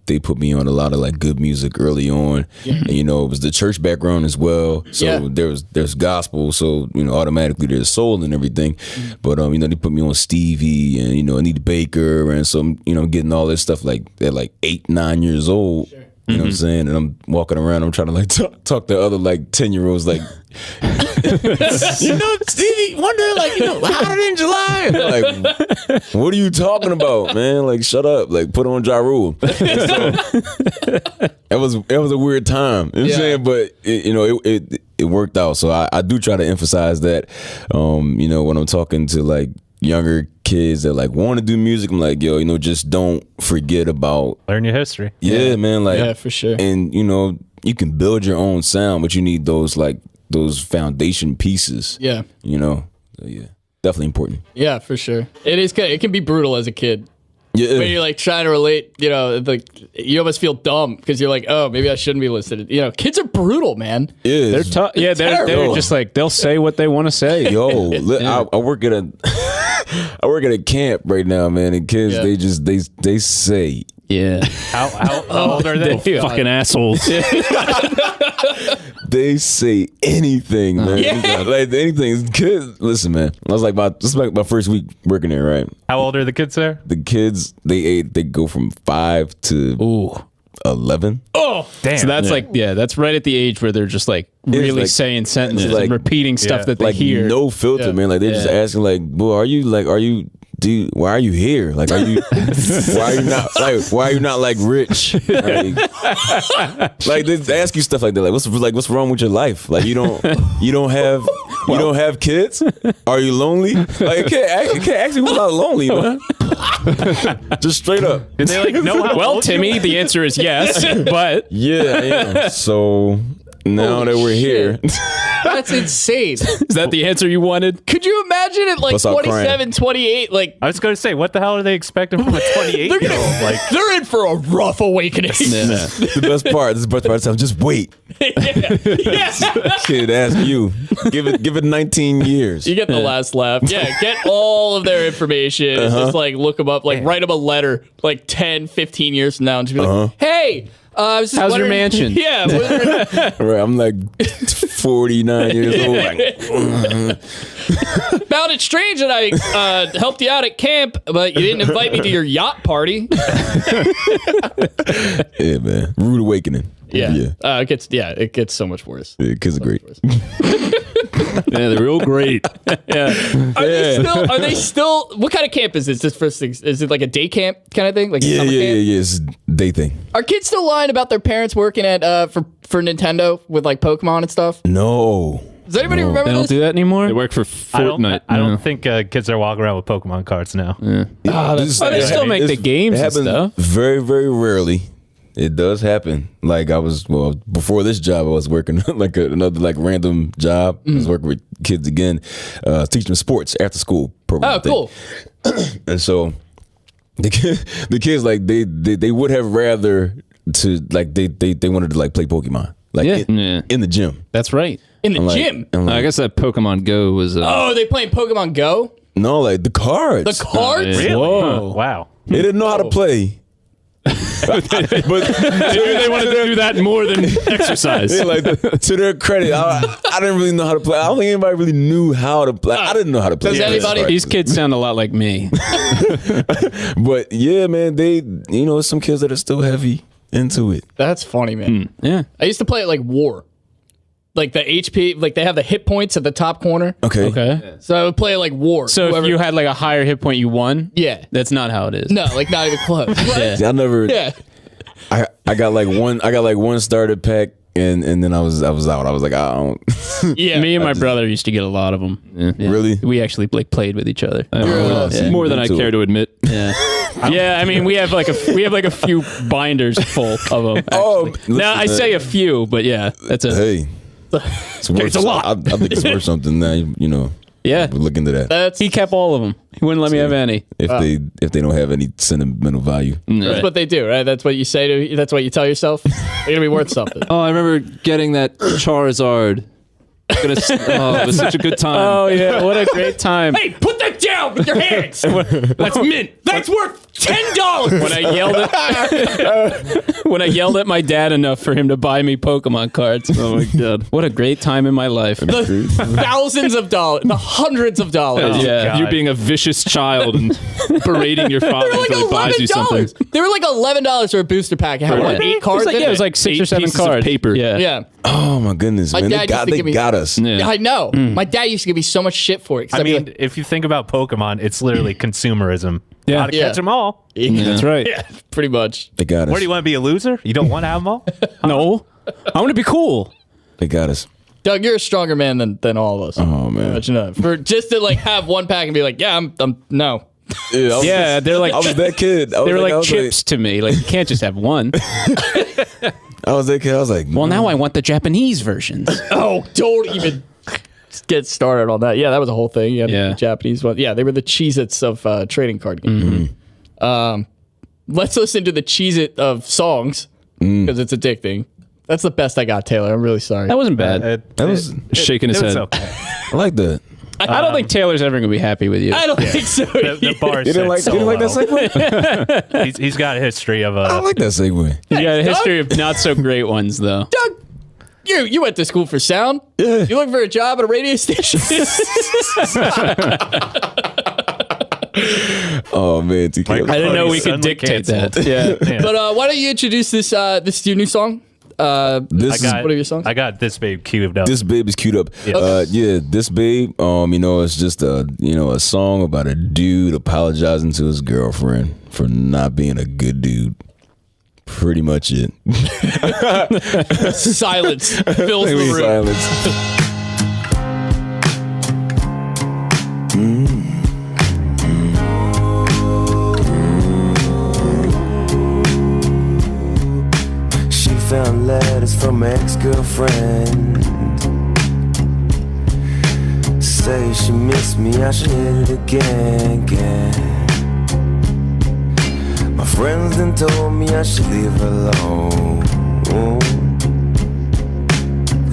Speaker 6: they put me on a lot of like good music early on, and it was the church background as well. So there's gospel, so automatically there's soul and everything. But they put me on Stevie and Anita Baker, and so I'm getting all this stuff like at like 8-9 years old. You know what I'm saying? And I'm walking around, I'm trying to like talk to other like 10-year-olds like Stevie Wonder, like, hotter than July. Like, what are you talking about, man? Like, shut up. Like, put on Ja Rule. And so, it was a weird time. You know what I'm saying? But it worked out. So I do try to emphasize that, you know, when I'm talking to like younger kids that like want to do music, I'm like, yo, you know, just don't forget about
Speaker 4: Learn your history.
Speaker 6: Yeah, man. Like,
Speaker 3: Yeah, for sure.
Speaker 6: And you know, you can build your own sound, but you need those foundation pieces.
Speaker 3: Yeah.
Speaker 6: You know, so, yeah, definitely important.
Speaker 3: Yeah, for sure. It is. It can be brutal as a kid.
Speaker 6: Yeah,
Speaker 3: When you're like trying to relate, you know, like you almost feel dumb because you're like, oh, maybe I shouldn't be listening. You know, kids are brutal, man.
Speaker 6: yeah.
Speaker 5: They're tough. Yeah, they're
Speaker 3: terrible.
Speaker 5: just like they'll say what they want to say.
Speaker 6: Yo, I work at a I work at a camp right now, man, and kids they say
Speaker 5: Yeah,
Speaker 4: How old are they?
Speaker 5: fucking assholes.
Speaker 6: they say anything, man.
Speaker 3: Yeah.
Speaker 6: Like anything. Kids, listen, man. This is like my first week working there, right?
Speaker 4: How old are the kids there?
Speaker 6: The kids they go from 5 to
Speaker 5: Ooh.
Speaker 6: 11.
Speaker 3: Oh,
Speaker 4: Damn.
Speaker 5: So that's that's right at the age where they're just like really
Speaker 6: like-
Speaker 5: saying sentences
Speaker 6: like-
Speaker 5: and repeating stuff that they
Speaker 6: Like
Speaker 5: hear.
Speaker 6: no filter,
Speaker 3: Yeah.
Speaker 6: man. Like they're just asking, like, "Boy, are you? Dude, why are you here? Like, are you? why are you not like rich? Like they ask you stuff like that. Like, what's wrong with your life? Like, you don't have kids? Are you lonely? Like, you can't ask me who's not lonely, man. Just straight up.
Speaker 4: Did they like know how
Speaker 5: well,
Speaker 4: old you
Speaker 5: Timmy, the answer is yes, but
Speaker 6: Yeah, I am. So now
Speaker 3: Holy
Speaker 6: that we're here,
Speaker 3: that's insane.
Speaker 5: is that the answer you wanted?
Speaker 3: Could you imagine at like
Speaker 6: Bust out
Speaker 3: 27, 28, like
Speaker 4: I was going to say, what the hell are they expecting from a 28-year-old? Like,
Speaker 3: they're in for a rough awakening.
Speaker 6: the best part is just wait.
Speaker 3: Yes.
Speaker 6: Kid, ask you. Give it 19 years.
Speaker 3: You get the last laugh. Yeah, get all of their information. And just like look them up, like write them a letter like 10, 15 years from now and just be like, hey, I was just
Speaker 5: How's your
Speaker 3: wondering-
Speaker 5: mansion?
Speaker 3: Yeah.
Speaker 6: Right, I'm like 49 years old. Like,
Speaker 3: Found it strange that I helped you out at camp, but you didn't invite me to your yacht party.
Speaker 6: yeah, man. Rude awakening.
Speaker 3: Yeah. It gets so much worse.
Speaker 6: Yeah, kids are great.
Speaker 5: Yeah, they're real great.
Speaker 3: Are they still what kind of camp is this? This first thing, is it like a day camp kind of thing? Like a
Speaker 6: Yeah,
Speaker 3: summer
Speaker 6: yeah,
Speaker 3: camp?
Speaker 6: yeah. It's a day thing.
Speaker 3: Are kids still lying about their parents working at for Nintendo with like Pokemon and stuff?
Speaker 6: No.
Speaker 3: Does anybody
Speaker 5: They
Speaker 3: remember
Speaker 5: don't
Speaker 3: this?
Speaker 5: do that anymore. They work for
Speaker 4: I don't
Speaker 5: Fortnite.
Speaker 4: think kids are walking around with Pokemon cards now.
Speaker 5: They still make the games
Speaker 6: It
Speaker 5: and
Speaker 6: happens
Speaker 5: stuff.
Speaker 6: very, very rarely. It does happen. Like before this job, I was working like another like random job. I was working with kids again, teaching them sports after school program.
Speaker 3: Oh, cool.
Speaker 6: And so the kids like they would have rather to like they wanted to like play Pokemon like in the gym.
Speaker 5: That's right.
Speaker 3: In the
Speaker 6: I'm like-
Speaker 3: gym.
Speaker 6: I'm like,
Speaker 5: I guess that Pokemon Go was.
Speaker 3: Oh, they playing Pokemon Go?
Speaker 6: no, like the cards.
Speaker 3: The cards?
Speaker 5: yeah.
Speaker 4: Really?
Speaker 5: Whoa.
Speaker 4: Wow.
Speaker 6: They didn't know how to play. But
Speaker 5: They wanted to do that more than exercise.
Speaker 6: yeah, like to their credit, I didn't really know how to play. I don't think anybody really knew how to play. I didn't know how to play.
Speaker 3: Does anybody-
Speaker 5: These kids sound a lot like me.
Speaker 6: But yeah, man, some kids that are still heavy into it.
Speaker 3: That's funny, man.
Speaker 5: Yeah.
Speaker 3: I used to play it like War. Like the HP, like they have the hit points at the top corner.
Speaker 6: Okay.
Speaker 5: Okay.
Speaker 3: So I would play it like War.
Speaker 5: So
Speaker 3: Whoever-
Speaker 5: if you had like a higher hit point, you won.
Speaker 3: Yeah.
Speaker 5: That's not how it is.
Speaker 3: No, like not even close. Right?
Speaker 6: I never.
Speaker 3: Yeah.
Speaker 6: I got like one starter pack, and then I was out. I was like, I don't.
Speaker 3: Yeah.
Speaker 5: Me and my brother used to get a lot of them. Yeah.
Speaker 6: Really?
Speaker 5: We actually like played with each other.
Speaker 6: see,
Speaker 5: More than I
Speaker 6: into
Speaker 5: care
Speaker 6: it.
Speaker 5: to admit. Yeah. Yeah, I mean, we have like a few binders full of them.
Speaker 6: Oh,
Speaker 5: Now I
Speaker 6: listen,
Speaker 5: say a few, but yeah, that's a
Speaker 6: Hey, it's, worth,
Speaker 5: It's a lot.
Speaker 6: I think it's worth something. Now
Speaker 5: yeah.
Speaker 6: we'll look into that.
Speaker 3: That's
Speaker 5: He kept all of them. He wouldn't let me have any.
Speaker 6: If they don't have any sentimental value.
Speaker 3: That's what they do, right? That's what you say that's what you tell yourself. They're gonna be worth something.
Speaker 5: Oh, I remember getting that Charizard. It was such a good time. Oh yeah, what a great time.
Speaker 3: Hey, put that down with your hands. That's mint. That's worth $10.
Speaker 5: When I yelled at my dad enough for him to buy me Pokemon cards. Oh my god, what a great time in my life.
Speaker 3: The thousands of dollars, the hundreds of dollars.
Speaker 5: Yeah,
Speaker 4: God.
Speaker 5: you being a vicious child and berating your father
Speaker 3: They were like
Speaker 5: until he buys you something.
Speaker 3: $11. They were like $11 for a booster pack. It had what, 8 cards?
Speaker 5: It
Speaker 3: in
Speaker 5: was
Speaker 3: it?
Speaker 5: like 6 or 7
Speaker 7: pieces of
Speaker 5: cards.
Speaker 7: paper.
Speaker 5: Yeah.
Speaker 3: Yeah.
Speaker 6: Oh my goodness,
Speaker 3: My
Speaker 6: man!
Speaker 3: dad used to
Speaker 6: They
Speaker 3: give me-
Speaker 6: got us.
Speaker 5: Yeah.
Speaker 3: I know. My dad used to give me so much shit for it. 'cause
Speaker 4: I
Speaker 3: I'd be
Speaker 4: mean,
Speaker 3: like,
Speaker 4: if you think about Pokemon, it's literally consumerism.
Speaker 5: Yeah.
Speaker 4: Gotta
Speaker 3: Yeah.
Speaker 4: catch them all.
Speaker 5: That's right.
Speaker 3: yeah, pretty much.
Speaker 6: They got us.
Speaker 4: What do you want to be a loser? You don't want to have them all?
Speaker 5: No, I want to be cool.
Speaker 6: They got us.
Speaker 3: Doug, you're a stronger man than all of us.
Speaker 6: Oh man.
Speaker 3: Imagine that. For just to like have one pack and be like, yeah, I'm no.
Speaker 5: Yeah, they're like
Speaker 6: I was that kid. I was
Speaker 5: they were
Speaker 6: I
Speaker 5: like
Speaker 6: was
Speaker 5: chips to me. Like you can't just have one.
Speaker 6: I was that kid. I was like,
Speaker 5: Well, now I want the Japanese versions.
Speaker 3: Oh, don't even get started on that. Yeah, that was a whole thing. Yeah,
Speaker 5: Yeah.
Speaker 3: the Japanese one. Yeah, they were the Cheez-Its of trading card games. Let's listen to the Cheez-It of songs because it's addicting. That's the best I got, Taylor. I'm really sorry.
Speaker 5: That wasn't bad.
Speaker 6: that was.
Speaker 5: Shaking his
Speaker 4: It was
Speaker 5: head.
Speaker 4: okay.
Speaker 6: I like that.
Speaker 5: I don't think Taylor's ever gonna be happy with you.
Speaker 3: I don't think so.
Speaker 4: The bar
Speaker 6: You didn't like?
Speaker 4: so
Speaker 6: You didn't like that
Speaker 4: low.
Speaker 6: segue?
Speaker 4: He's got a history of
Speaker 6: I like that segue.
Speaker 5: You got a history of not so great ones, though.
Speaker 3: Doug, you went to school for sound.
Speaker 6: Yeah.
Speaker 3: You looking for a job at a radio station?
Speaker 6: Oh man, TK.
Speaker 4: Microphone-
Speaker 5: I didn't know we
Speaker 4: Suddenly
Speaker 5: could dictate
Speaker 4: canceled.
Speaker 5: that. Yeah.
Speaker 4: Yeah.
Speaker 3: But why don't you introduce this your new song?
Speaker 6: This is
Speaker 3: what are your songs?
Speaker 4: I got this babe queued up.
Speaker 6: This Babe is queued up. This Babe, it's just a song about a dude apologizing to his girlfriend for not being a good dude. Pretty much it.
Speaker 3: Silence fills the room.
Speaker 6: Silence.
Speaker 8: She found letters from her ex-girlfriend. Say she missed me, I should hit it again. My friends then told me I should leave her alone.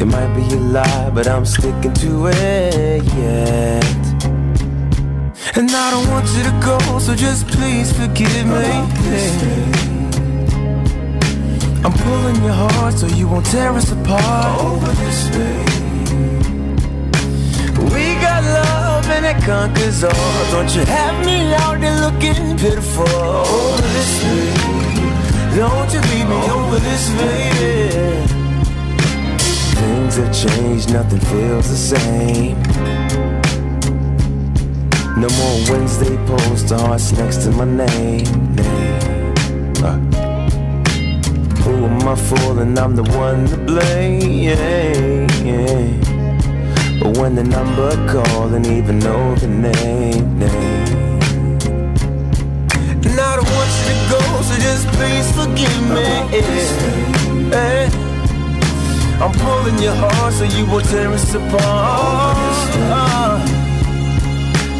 Speaker 8: It might be a lie, but I'm sticking to it yet. And I don't want you to go, so just please forgive me. I'm pulling your heart so you won't tear us apart. Over this way. We got love and it conquers all. Don't you have me out there looking pitiful. Over this way. Don't you leave me over this way. Things have changed, nothing feels the same. No more Wednesday post hearts next to my name. Who am I fooling? I'm the one to blame. But when the number call and even know the name. And I don't want you to go, so just please forgive me. I'm pulling your heart so you won't tear us apart.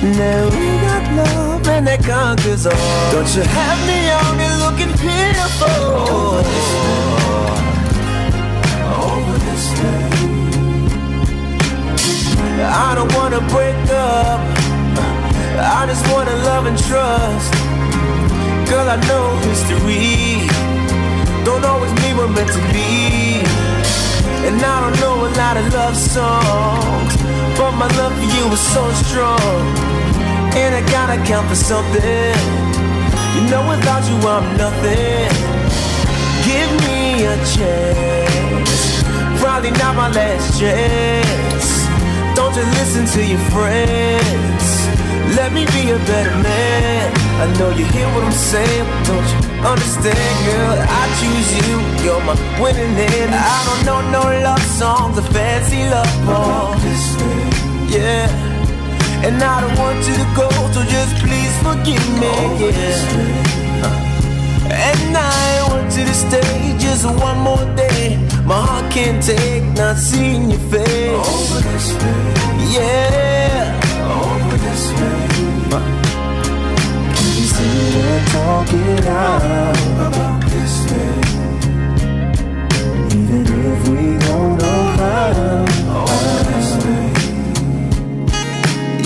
Speaker 8: Now we got love and that conquers all. Don't you have me on there looking pitiful. Over this way. I don't wanna break up. I just wanna love and trust. Girl, I know history don't always mean we're meant to be. And I don't know a lot of love songs, but my love for you is so strong. And I gotta count for something. You know without you I'm nothing. Give me a chance. Probably not my last chance. Don't you listen to your friends. Let me be a better man. I know you hear what I'm saying, but don't you understand, girl? I choose you, you're my winning hand. I don't know no love songs or fancy love poems. Yeah. And I don't want you to go, so just please forgive me. And I want you to stay just one more day. My heart can't take not seeing your face. Over this way. Yeah. Over this way. Easy to talk it out about this way. Even if we don't know how. Over this way.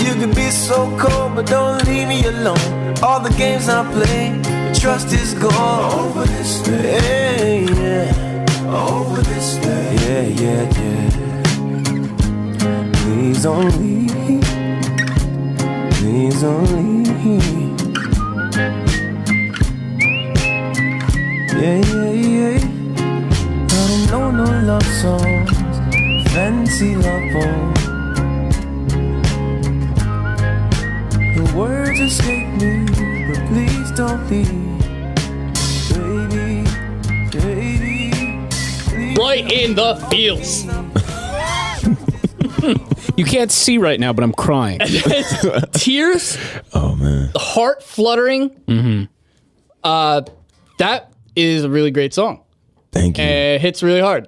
Speaker 8: You can be so cold, but don't leave me alone. All the games I play, trust is gone. Over this way, yeah. Over this way, yeah. Please don't leave. Please don't leave. Yeah. I don't know no love songs, fancy love poems. The words escape me, but please don't leave. Baby, please.
Speaker 3: Right in the feels.
Speaker 5: You can't see right now, but I'm crying.
Speaker 3: Tears,
Speaker 6: Oh man.
Speaker 3: heart fluttering. That is a really great song.
Speaker 6: Thank you.
Speaker 3: And it hits really hard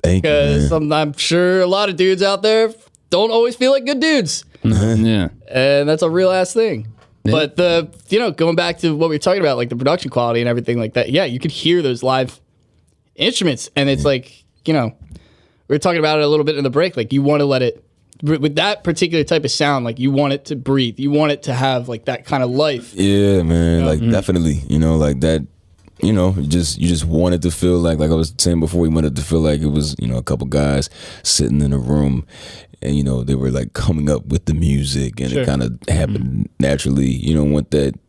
Speaker 6: Thank you.
Speaker 3: because
Speaker 6: Man.
Speaker 3: I'm sure a lot of dudes out there don't always feel like good dudes,
Speaker 5: Yeah.
Speaker 3: and that's a real ass thing. But going back to what we were talking about, like the production quality and everything like that. Yeah, you could hear those live instruments, and it's like, we were talking about it a little bit in the break. Like, you want to let it, with that particular type of sound, like, you want it to breathe. You want it to have like that kind of life.
Speaker 6: Yeah, man. Like definitely. Like that. You just wanted to feel like I was saying before, we wanted to feel like it was, a couple guys sitting in a room, and they were like coming up with the music, and it kind of happened naturally. You don't want that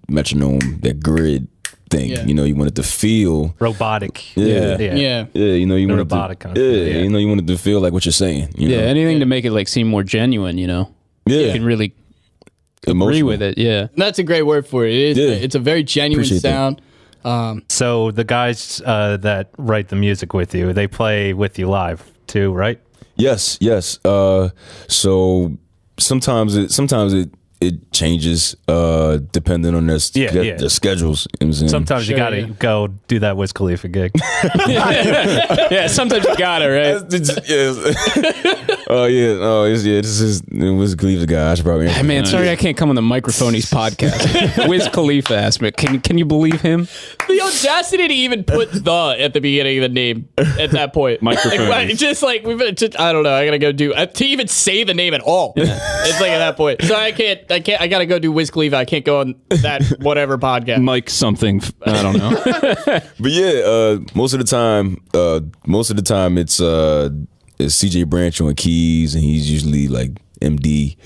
Speaker 6: metronome, that grid thing.
Speaker 3: Yeah.
Speaker 6: You wanted to feel
Speaker 4: Robotic.
Speaker 6: Yeah.
Speaker 3: Yeah.
Speaker 6: you wanted
Speaker 4: robotic
Speaker 6: to,
Speaker 4: kind of thing,
Speaker 6: you wanted to feel like what you're saying.
Speaker 5: Yeah, anything to make it like seem more genuine, You can really agree
Speaker 6: Emotional.
Speaker 5: with it. Yeah.
Speaker 3: That's a great word for it. It is.
Speaker 6: Yeah.
Speaker 3: It's a very genuine
Speaker 6: Appreciate that.
Speaker 3: sound.
Speaker 4: So the guys that write the music with you, they play with you live too, right?
Speaker 6: Yes. So sometimes it changes depending on their schedules. You know what I'm saying?
Speaker 4: Sometimes you gotta go do that Wiz Khalifa gig.
Speaker 5: Yeah, sometimes you got it, right?
Speaker 6: This is it was Khalifa guy. I should probably.
Speaker 5: Hey, man, sorry I can't come on the Microphonies podcast. Wiz Khalifa asked me, can you believe him?
Speaker 3: The audacity to even put the at the beginning of the name at that point.
Speaker 5: Microphonies.
Speaker 3: Like, just like I don't know. I gotta go do to even say the name at all. It's like at that point. So I can't. I gotta go do Wiz Khalifa. I can't go on that whatever podcast.
Speaker 5: Mike something. I don't know.
Speaker 6: But yeah, most of the time it's CJ Branch on keys, and he's usually like MD,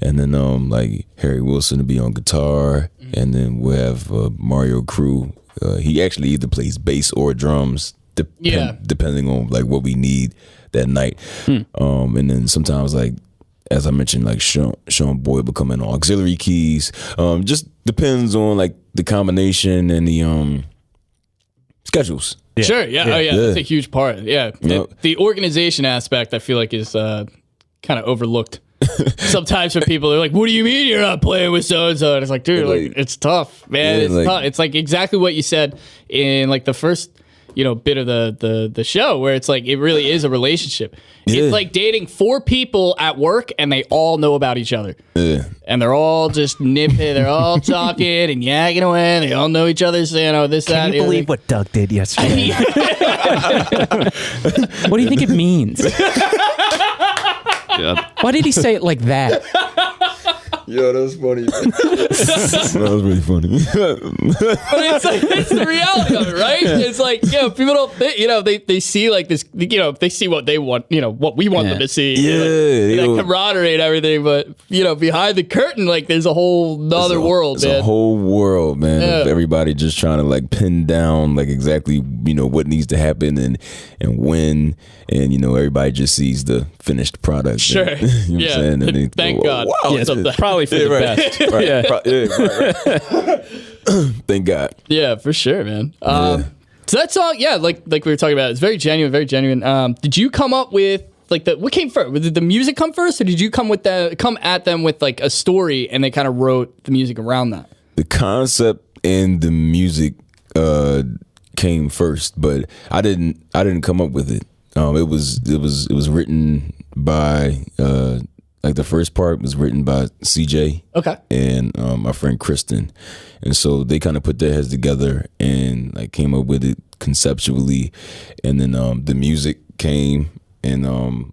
Speaker 6: and then like Harry Wilson to be on guitar, and then we'll have Mario Crew. He actually either plays bass or drums, depending on like what we need that night. And then sometimes, like as I mentioned, like Sean Boyd will come in on auxiliary keys. Just depends on like the combination and the schedules.
Speaker 4: Yeah.
Speaker 3: Sure. Yeah. Oh, yeah. That's a huge part. Yeah. The organization aspect, I feel like, is kind of overlooked. Sometimes when people are like, "What do you mean you're not playing with so and so?" And it's like, dude, like, it's tough, man.
Speaker 6: Yeah,
Speaker 3: It's
Speaker 6: like-
Speaker 3: tough. It's like exactly what you said in like the first, bit of the show, where it's like it really is a relationship.
Speaker 6: Yeah.
Speaker 3: It's like dating 4 people at work, and they all know about each other.
Speaker 6: Yeah.
Speaker 3: And they're all just nipping, they're all talking and yakking away. They all know each other's, this, that.
Speaker 4: Can you believe what Doug did yesterday?
Speaker 5: What do you think it means? Why did he say it like that?
Speaker 6: Yo, that was funny. That was really funny.
Speaker 3: But it's the reality of it, right? It's like, people don't think, they see like this, they see what they want, what we want them to see. That camaraderie and everything. But, behind the curtain, like there's a whole nother world,
Speaker 6: it's
Speaker 3: man.
Speaker 6: a whole world, man. Of everybody just trying to like pin down like exactly, what needs to happen and when. And, everybody just sees the finished product.
Speaker 3: Sure.
Speaker 6: And, you know what I'm saying? And they
Speaker 3: Thank
Speaker 6: go,
Speaker 3: God.
Speaker 6: Wow,
Speaker 5: Yeah, it's probably for the best.
Speaker 6: Right. Thank God.
Speaker 3: Yeah, for sure, man. So that song, like we were talking about, it's very genuine, very genuine. Did you come up with like what came first? Did the music come first, or did you come at them with like a story and they kind of wrote the music around that?
Speaker 6: The concept and the music came first, but I didn't come up with it. It was written by like the first part was written by CJ,
Speaker 3: Okay,
Speaker 6: and my friend Kristen, and so they kind of put their heads together and like came up with it conceptually, and then the music came, and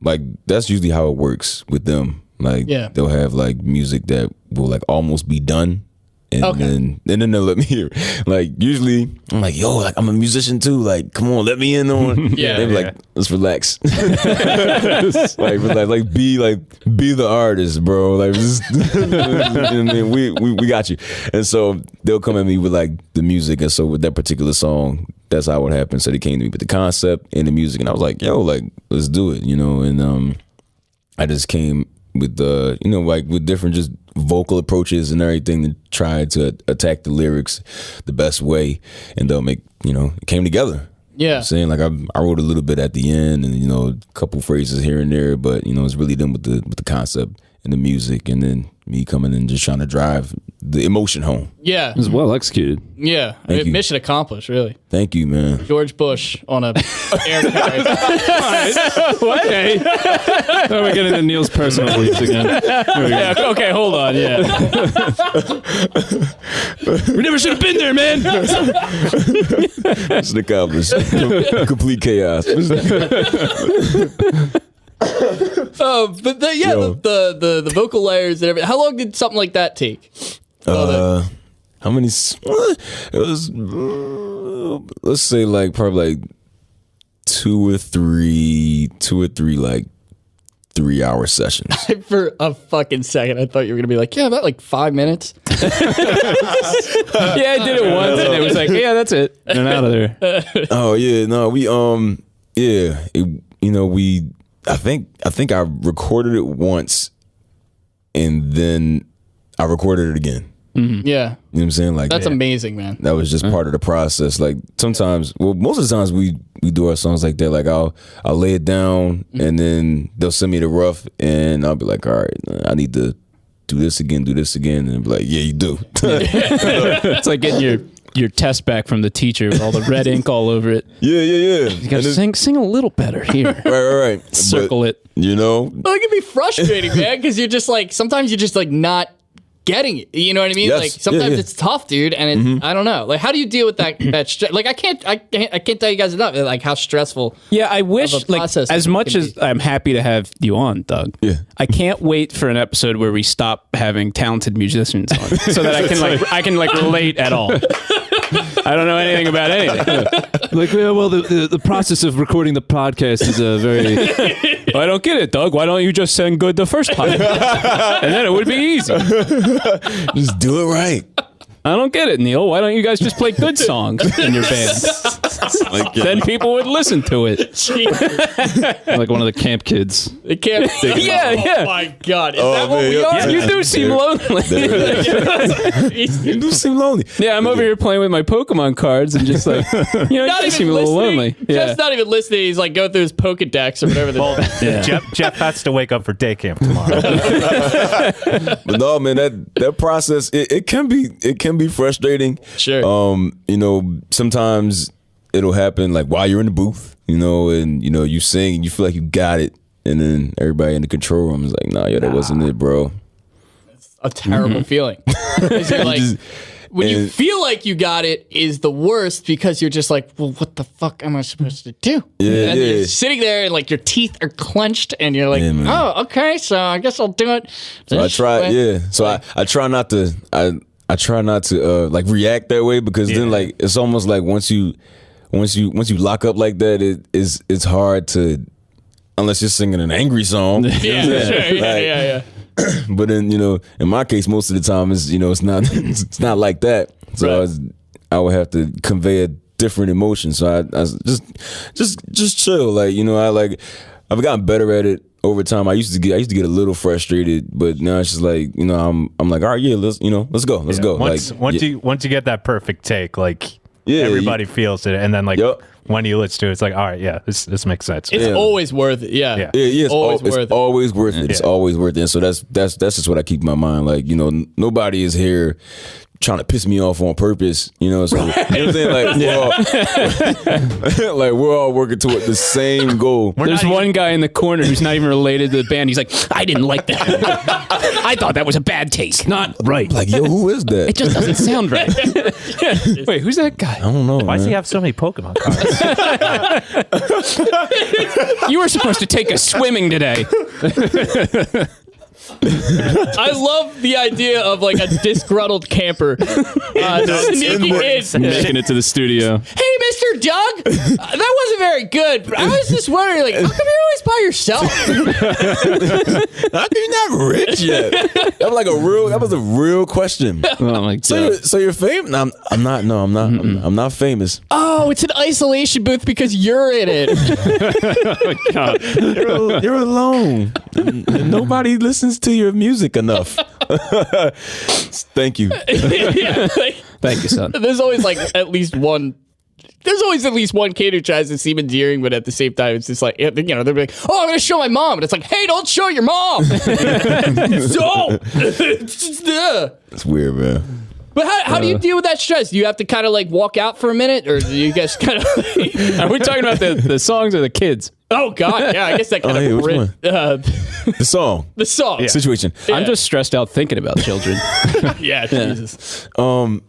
Speaker 6: like that's usually how it works with them. Like they'll have like music that will like almost be done. And then they'll let me hear. Like usually, I'm like, yo, like I'm a musician too. Like, come on, let me in on. They be like, let's relax. like be the artist, bro. Like, just, you know what I mean? We got you. And so they'll come at me with like the music, and so with that particular song, that's how it happened. So they came to me with the concept and the music, and I was like, yo, like let's do it, And I just came with like with different just vocal approaches and everything to try to attack the lyrics the best way, and they'll make it came together.
Speaker 3: Yeah.
Speaker 6: I'm saying, like, I wrote a little bit at the end, and a couple phrases here and there, but it's really them with the concept and the music, and then me coming in just trying to drive the emotion home.
Speaker 3: Yeah.
Speaker 5: It was well executed.
Speaker 3: Yeah.
Speaker 6: Thank you.
Speaker 3: Mission accomplished, really.
Speaker 6: Thank you, man.
Speaker 3: George Bush on a air carrier.
Speaker 5: What? Okay. Now we're getting into Neil's personal beliefs again.
Speaker 7: Yeah, okay, hold on. Yeah. We never should have been there, man.
Speaker 6: Mission accomplished. Complete chaos.
Speaker 3: But the vocal layers and everything. How long did something like that take?
Speaker 6: How many? It was, let's say, like, probably like two or three like 3-hour sessions.
Speaker 3: For a fucking second, I thought you were gonna be like, yeah, about like 5 minutes.
Speaker 5: Yeah, I did it once, and it was like, yeah, that's it. And out of there.
Speaker 6: Oh yeah, no, we I think I recorded it once, and then I recorded it again.
Speaker 3: Yeah.
Speaker 6: You know what I'm saying? Like,
Speaker 3: That's amazing, man.
Speaker 6: that was just part of the process. Like, sometimes, well, most of the times we do our songs like that. Like, I'll lay it down, and then they'll send me the rough, and I'll be like, all right, I need to do this again, and they'll be like, yeah, you do.
Speaker 5: It's like getting your test back from the teacher with all the red ink all over it.
Speaker 6: Yeah.
Speaker 5: You gotta sing a little better here.
Speaker 6: Right.
Speaker 5: Circle it.
Speaker 3: Well, it can be frustrating, man, because you're just like, sometimes you're just like not getting it. You know what I mean?
Speaker 6: Yes.
Speaker 3: Like, sometimes
Speaker 6: Yeah.
Speaker 3: it's tough, dude, and I don't know. Like, how do you deal with that stress? Like, I can't tell you guys enough, like, how stressful.
Speaker 5: Yeah, I wish,
Speaker 3: of a
Speaker 5: like,
Speaker 3: process
Speaker 5: as
Speaker 3: it
Speaker 5: much
Speaker 3: can
Speaker 5: as
Speaker 3: be.
Speaker 5: I'm happy to have you on, Doug.
Speaker 6: Yeah.
Speaker 5: I can't wait for an episode where we stop having talented musicians on, so that I can relate at all. I don't know anything about anything. Like, yeah, well, the process of recording the podcast is a very. I don't get it, Doug. Why don't you just sing good the first time, and then it would be easy.
Speaker 6: Just do it right.
Speaker 5: I don't get it, Neil. Why don't you guys just play good songs in your band?
Speaker 6: Like,
Speaker 5: Then people would listen to it. Like one of the camp kids.
Speaker 3: It can't.
Speaker 5: Yeah.
Speaker 3: Oh my God. Is
Speaker 6: Oh,
Speaker 3: that what
Speaker 6: man,
Speaker 3: we
Speaker 6: yeah.
Speaker 3: are?
Speaker 5: You do seem lonely.
Speaker 6: You do seem lonely.
Speaker 5: Yeah, I'm over here playing with my Pokemon cards and just like, you
Speaker 3: Not
Speaker 5: just
Speaker 3: even
Speaker 5: seem a little
Speaker 3: listening.
Speaker 5: lonely. Yeah.
Speaker 3: Just not even listening. He's like going through his Pokedex or whatever.
Speaker 4: Jeff has to wake up for day camp tomorrow.
Speaker 6: But no, man, that process it can be frustrating.
Speaker 3: Sure.
Speaker 6: Sometimes it'll happen like while you're in the booth, and you sing and you feel like you got it, and then everybody in the control room is like, nah, that wasn't it, bro.
Speaker 3: A terrible feeling. 'Cause you're like, when you feel like you got it is the worst, because you're just like, well, what the fuck am I supposed to do?
Speaker 6: Yeah,
Speaker 3: and
Speaker 6: yeah.
Speaker 3: you're sitting there and like your teeth are clenched and you're like,
Speaker 6: Yeah, man.
Speaker 3: oh, okay, so I guess I'll do it.
Speaker 6: So I
Speaker 3: this
Speaker 6: try,
Speaker 3: way.
Speaker 6: yeah. So I try not to. I try not to like react that way, because then like it's almost like once you lock up like that, it's hard to, unless you're singing an angry song.
Speaker 3: Yeah, sure. Yeah.
Speaker 6: But then in my case, most of the time it's not it's not like that. So
Speaker 3: Right.
Speaker 6: I would have to convey a different emotion. So I just chill. Like I've gotten better at it over time. I used to get a little frustrated, but now it's just like I'm like, all right, yeah, let's go.
Speaker 4: Once you get that perfect take, like everybody feels it, and then like
Speaker 6: Yep.
Speaker 4: when you listen to it, it's like, all right, yeah, this makes sense.
Speaker 3: It's always worth it. Yeah.
Speaker 4: Yeah.
Speaker 6: Yeah, it's
Speaker 3: always worth
Speaker 6: it's
Speaker 3: it.
Speaker 6: always worth it. It's
Speaker 4: Yeah.
Speaker 6: always worth it. And so that's just what I keep in my mind. Like, nobody is here trying to piss me off on purpose. So you know what I'm saying? Like, we're all working toward the same goal.
Speaker 5: There's one guy in the corner who's not even related to the band. He's like, I didn't like that. I thought that was a bad take. Not right.
Speaker 6: Like, yo, who is that?
Speaker 5: It just doesn't sound right. Wait, who's that guy?
Speaker 6: I don't know.
Speaker 4: Why does
Speaker 6: man.
Speaker 4: he have so many Pokemon cards?
Speaker 5: You were supposed to take us swimming today.
Speaker 3: I love the idea of like a disgruntled camper sneaking in.
Speaker 5: Making it to the studio.
Speaker 3: Hey, Mr. Doug, that wasn't very good. I was just wondering, like, how come you're always by yourself?
Speaker 6: How come you're not rich yet? That was a real question.
Speaker 5: Oh my god.
Speaker 6: So you're famous? No, I'm not. No, I'm not. I'm not famous.
Speaker 3: Oh, it's an isolation booth because you're in it.
Speaker 6: You're alone. And nobody listens to your music enough. Thank you.
Speaker 3: Yeah, like,
Speaker 5: Thank you, son.
Speaker 3: there's always like at least one there's always at least one kid who tries to seem endearing, but at the same time, it's just like, they'll be like, oh, I'm going to show my mom. And it's like, hey, don't show your mom. Don't.
Speaker 6: It's weird, man.
Speaker 3: But how do you deal with that stress? Do you have to kind of like walk out for a minute, or do you guys kind of?
Speaker 5: Are we talking about the songs or the kids?
Speaker 3: Oh God, yeah, I guess that kind of.
Speaker 6: Which one? The song.
Speaker 3: The song.
Speaker 6: Situation.
Speaker 3: Yeah.
Speaker 5: I'm just stressed out thinking about children.
Speaker 3: Yeah, Jesus.
Speaker 6: So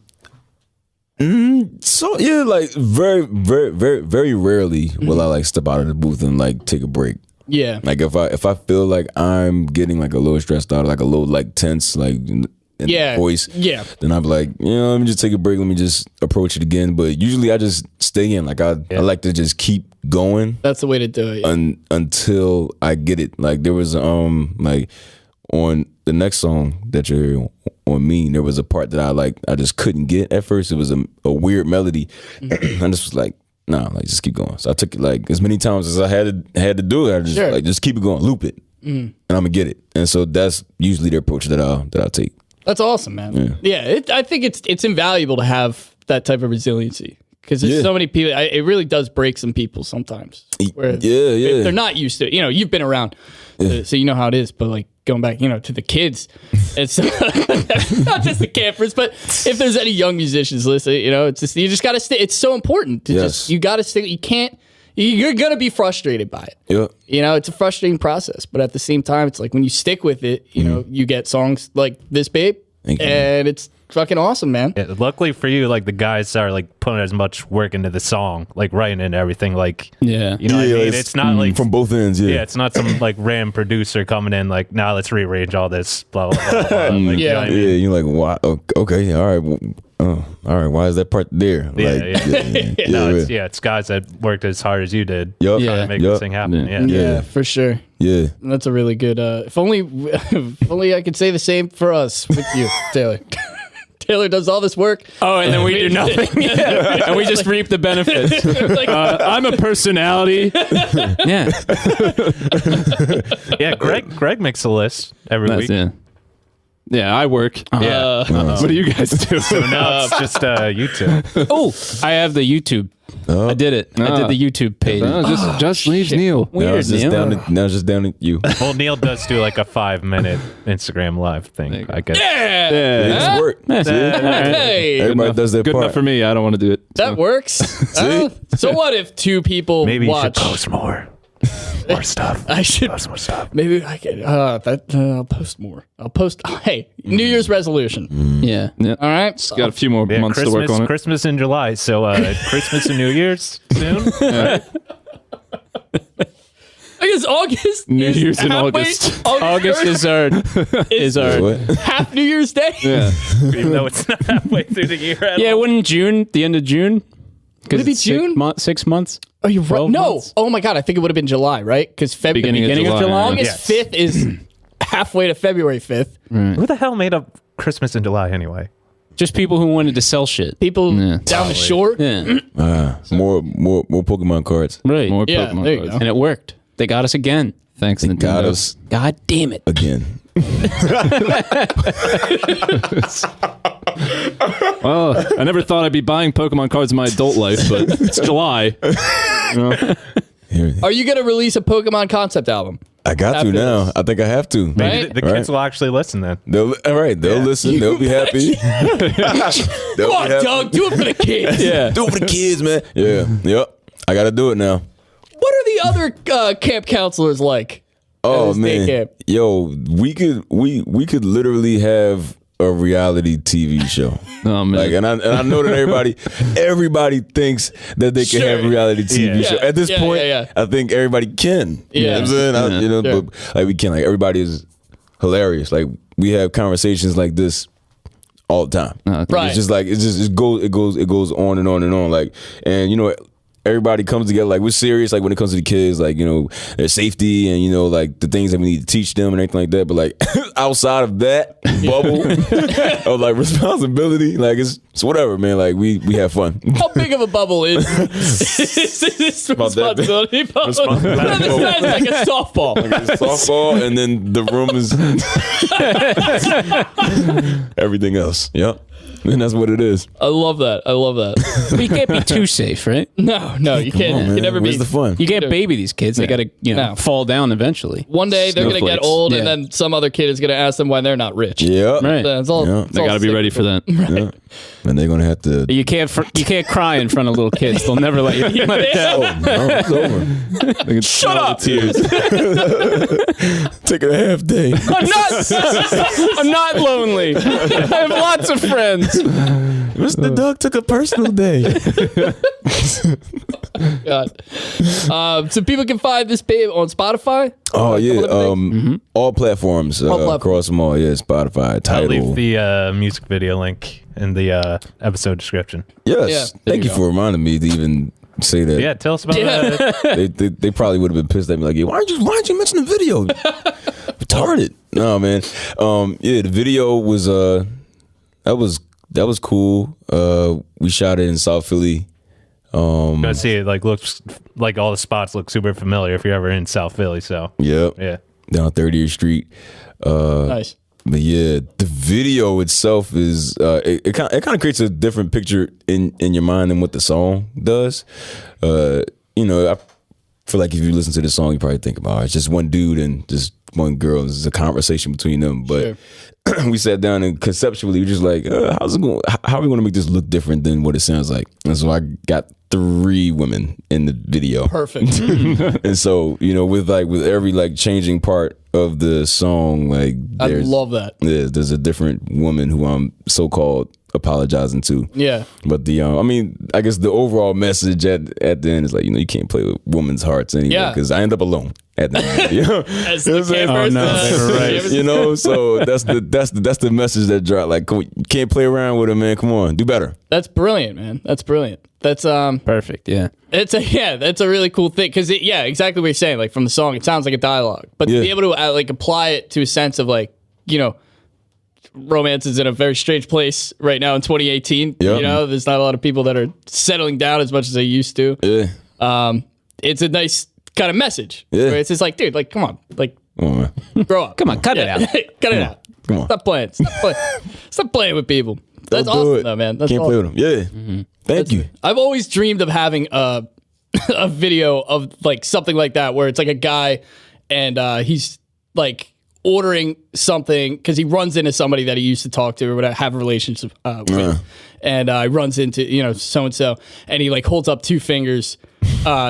Speaker 6: yeah, like very, very, very, very rarely will I like step out of the booth and like take a break.
Speaker 3: Yeah.
Speaker 6: Like if I feel like I'm getting like a little stressed out, like a little like tense, like in the voice, then I'm like, let me just take a break. Let me just approach it again. But usually I just stay in. Like I like to just keep going.
Speaker 3: That's the way to do it.
Speaker 6: Until I get it. Like there was like on the next song that you're hearing on Me, there was a part that I just couldn't get at first. It was a weird melody. I just was like, nah, like just keep going. So I took it like as many times as I had to do it. I just like just keep it going, loop it, and I'm gonna get it. And so that's usually the approach that I'll take.
Speaker 3: That's awesome, man. Yeah, I think it's invaluable to have that type of resiliency because there's so many people. It really does break some people sometimes. Where if they're not used to it. You've been around, so you know how it is. But like going back, to the kids, it's not just the campers, but if there's any young musicians listening, it's just you just gotta stay. It's so important to you gotta stay. You can't. You're gonna be frustrated by it. Yeah. It's a frustrating process, but at the same time, it's like when you stick with it, you get songs like this, babe, and it's fucking awesome, man.
Speaker 4: Yeah, luckily for you, like the guys are like putting as much work into the song, like writing and everything. Like, what I mean? It's not like
Speaker 6: from both ends. Yeah,
Speaker 4: it's not some like random producer coming in like, nah, let's rearrange all this. Blah blah blah. blah. Like,
Speaker 3: you know what I mean?
Speaker 6: You're like, why? Okay, all right. All right, why is that part there?
Speaker 4: It's guys that worked as hard as you did to make this thing happen.
Speaker 3: Yeah, for sure.
Speaker 6: Yeah,
Speaker 3: that's a really good. If only I could say the same for us with you, Taylor. Taylor does all this work.
Speaker 5: Oh, and then we do nothing. And we just reap the benefits. I'm a personality.
Speaker 4: Yeah, Greg makes a list every week.
Speaker 5: Yeah, I work. What do you guys do?
Speaker 4: So now it's just YouTube.
Speaker 5: Oh, I have the YouTube. I did it. I did the YouTube page.
Speaker 9: Just leaves Neil.
Speaker 5: Weird,
Speaker 6: now it's just down to you.
Speaker 4: Well, Neil does do like a 5-minute Instagram live thing, I guess.
Speaker 6: It's work.
Speaker 3: Hey,
Speaker 6: everybody does their
Speaker 5: good
Speaker 6: part.
Speaker 5: enough for me. I don't want to do it.
Speaker 3: That works. So what if two people
Speaker 4: maybe
Speaker 3: watch?
Speaker 4: You should post more stuff.
Speaker 3: I should
Speaker 4: post more stuff.
Speaker 3: Maybe I can. I'll post more. I'll post. Hey, New Year's resolution.
Speaker 5: Yeah.
Speaker 3: All right.
Speaker 5: Just got a few more months to work on it.
Speaker 4: Christmas in July. So Christmas and New Year's soon.
Speaker 3: I guess August.
Speaker 5: New Year's in August. August is our
Speaker 3: half New Year's Day.
Speaker 5: Yeah.
Speaker 4: Even though it's not halfway through the year.
Speaker 5: Yeah, wouldn't June, the end of June?
Speaker 3: Would it be June?
Speaker 5: 6 months?
Speaker 3: Oh, you're right. No.
Speaker 5: Months?
Speaker 3: Oh my God. I think it would have been July, right? Because beginning of July. August 5th is halfway to February 5th.
Speaker 5: Right.
Speaker 4: Who the hell made up Christmas in July anyway?
Speaker 5: Just people who wanted to sell shit.
Speaker 3: People down the shore.
Speaker 5: Yeah.
Speaker 6: More Pokemon cards.
Speaker 5: Right.
Speaker 9: More
Speaker 3: Yeah,
Speaker 9: Pokemon
Speaker 3: there you
Speaker 9: cards.
Speaker 3: go.
Speaker 5: And it worked. They got us again.
Speaker 9: Thanks,
Speaker 6: They
Speaker 9: Nintendo.
Speaker 6: got us
Speaker 5: God damn it.
Speaker 6: again.
Speaker 9: Well, I never thought I'd be buying Pokemon cards in my adult life, but it's July.
Speaker 3: Are you going to release a Pokemon concept album?
Speaker 6: I got
Speaker 3: After
Speaker 6: to now.
Speaker 3: this.
Speaker 6: I think I have to.
Speaker 3: Right?
Speaker 4: Maybe the kids will actually listen then.
Speaker 6: They'll listen. They'll be happy.
Speaker 3: Come on, Doug. Do it for the kids.
Speaker 6: Do it for the kids, man. Yeah. Yep. I got to do it now.
Speaker 3: What are the other camp counselors like?
Speaker 6: Oh
Speaker 3: At this day
Speaker 6: man,
Speaker 3: camp?
Speaker 6: yo, we could literally have a reality TV show.
Speaker 9: Oh man.
Speaker 6: Like, and I know that everybody thinks that they can
Speaker 3: Sure.
Speaker 6: have a reality TV show. At this point, I think everybody can. You know what I'm saying? But like we can. Like everybody is hilarious. Like we have conversations like this all the time.
Speaker 9: Okay.
Speaker 3: Right.
Speaker 6: It's just like it goes on and on and on. Like, and everybody comes together. Like we're serious. Like when it comes to the kids, like their safety and like the things that we need to teach them and everything like that. But like outside of that bubble of like responsibility, like it's whatever, man. Like we have fun.
Speaker 3: How big of a bubble is this responsibility bubble? It's like a softball.
Speaker 6: Like it's softball, and then the room is everything else. Yep. And that's what it is.
Speaker 3: I love that.
Speaker 5: But you can't be too safe, right?
Speaker 3: No, you can't.
Speaker 6: on,
Speaker 3: You can never
Speaker 6: Where's
Speaker 3: be.
Speaker 6: the fun?
Speaker 5: You can't baby these kids. They got to,
Speaker 3: No.
Speaker 5: fall down eventually.
Speaker 3: One day they're going to get
Speaker 9: Snowflakes.
Speaker 3: old, and
Speaker 5: Yeah.
Speaker 3: then some other kid is going to ask them why they're not rich.
Speaker 6: Yeah.
Speaker 5: Right.
Speaker 3: That's all.
Speaker 6: Yeah.
Speaker 3: it's
Speaker 9: They
Speaker 3: all
Speaker 9: got to be
Speaker 3: sick.
Speaker 9: ready for that.
Speaker 6: Yeah. And they're gonna have to.
Speaker 5: You can't cry in front of little kids. They'll never let you let it down.
Speaker 6: No, it's over.
Speaker 5: Shut up.
Speaker 6: Tears. Take a half day.
Speaker 5: I'm not lonely. I have lots of friends.
Speaker 6: Mr. Doug took a personal day.
Speaker 3: God. So people can find this babe on Spotify.
Speaker 6: Oh yeah,
Speaker 3: different
Speaker 6: all platforms,
Speaker 3: platforms.
Speaker 6: across them all. Yeah, Spotify,
Speaker 4: I'll
Speaker 6: Tidal.
Speaker 4: leave the music video link in the episode description.
Speaker 6: Yes,
Speaker 3: Yeah,
Speaker 6: thank you for reminding me to even say that.
Speaker 4: Yeah, tell us about that.
Speaker 6: They probably would have been pissed at me like, yeah, why'd you mention the video? Retarded. No man. Yeah, the video was that was cool. We shot it in South Philly.
Speaker 4: I see it looks like all the spots look super familiar if you're ever in South Philly. So
Speaker 6: Yep.
Speaker 4: yeah,
Speaker 6: Down 30th Street.
Speaker 3: Nice.
Speaker 6: But yeah, the video itself is it kind of creates a different picture in your mind than what the song does. I feel like if you listen to the song, you probably think about it's just one dude and just one girl. It's a conversation between them. But we sat down and conceptually we're just like, how's it going? How are we going to make this look different than what it sounds like? And so I got 3 women in the video.
Speaker 3: Perfect.
Speaker 6: And so with every changing part of the song,
Speaker 3: I love that.
Speaker 6: there's a different woman who I'm so-called apologizing to.
Speaker 3: Yeah.
Speaker 6: But I guess the overall message at the end is you can't play with women's hearts anyway,
Speaker 3: Yeah.
Speaker 6: because I end up alone at the end.
Speaker 3: As the kid person.
Speaker 6: So that's the message that dropped. Like, you can't play around with it, man. Come on, do better.
Speaker 3: That's brilliant, man. That's brilliant. That's
Speaker 5: Perfect. Yeah.
Speaker 3: that's a really cool thing because exactly what you're saying. Like from the song, it sounds like a dialogue, but to
Speaker 6: Yeah.
Speaker 3: be able to apply it to a sense of romance is in a very strange place right now in 2018.
Speaker 6: Yep.
Speaker 3: There's not a lot of people that are settling down as much as they used to.
Speaker 6: Yeah.
Speaker 3: It's a nice kind of message.
Speaker 6: Yeah.
Speaker 3: Where it's just like, dude, come on,
Speaker 6: Come on, man.
Speaker 3: grow up.
Speaker 5: Come on, cut it out.
Speaker 3: Cut it out.
Speaker 6: Come on.
Speaker 3: Stop playing. Stop playing with people. That's
Speaker 6: Don't do
Speaker 3: awesome,
Speaker 6: it.
Speaker 3: though, man. That's
Speaker 6: Can't
Speaker 3: awesome.
Speaker 6: play with them. Yeah. Thank you.
Speaker 3: I've always dreamed of having a video of something like that where it's like a guy and he's ordering something because he runs into somebody that he used to talk to or whatever, have a relationship with, and he runs into so and so, and he holds up 2 fingers,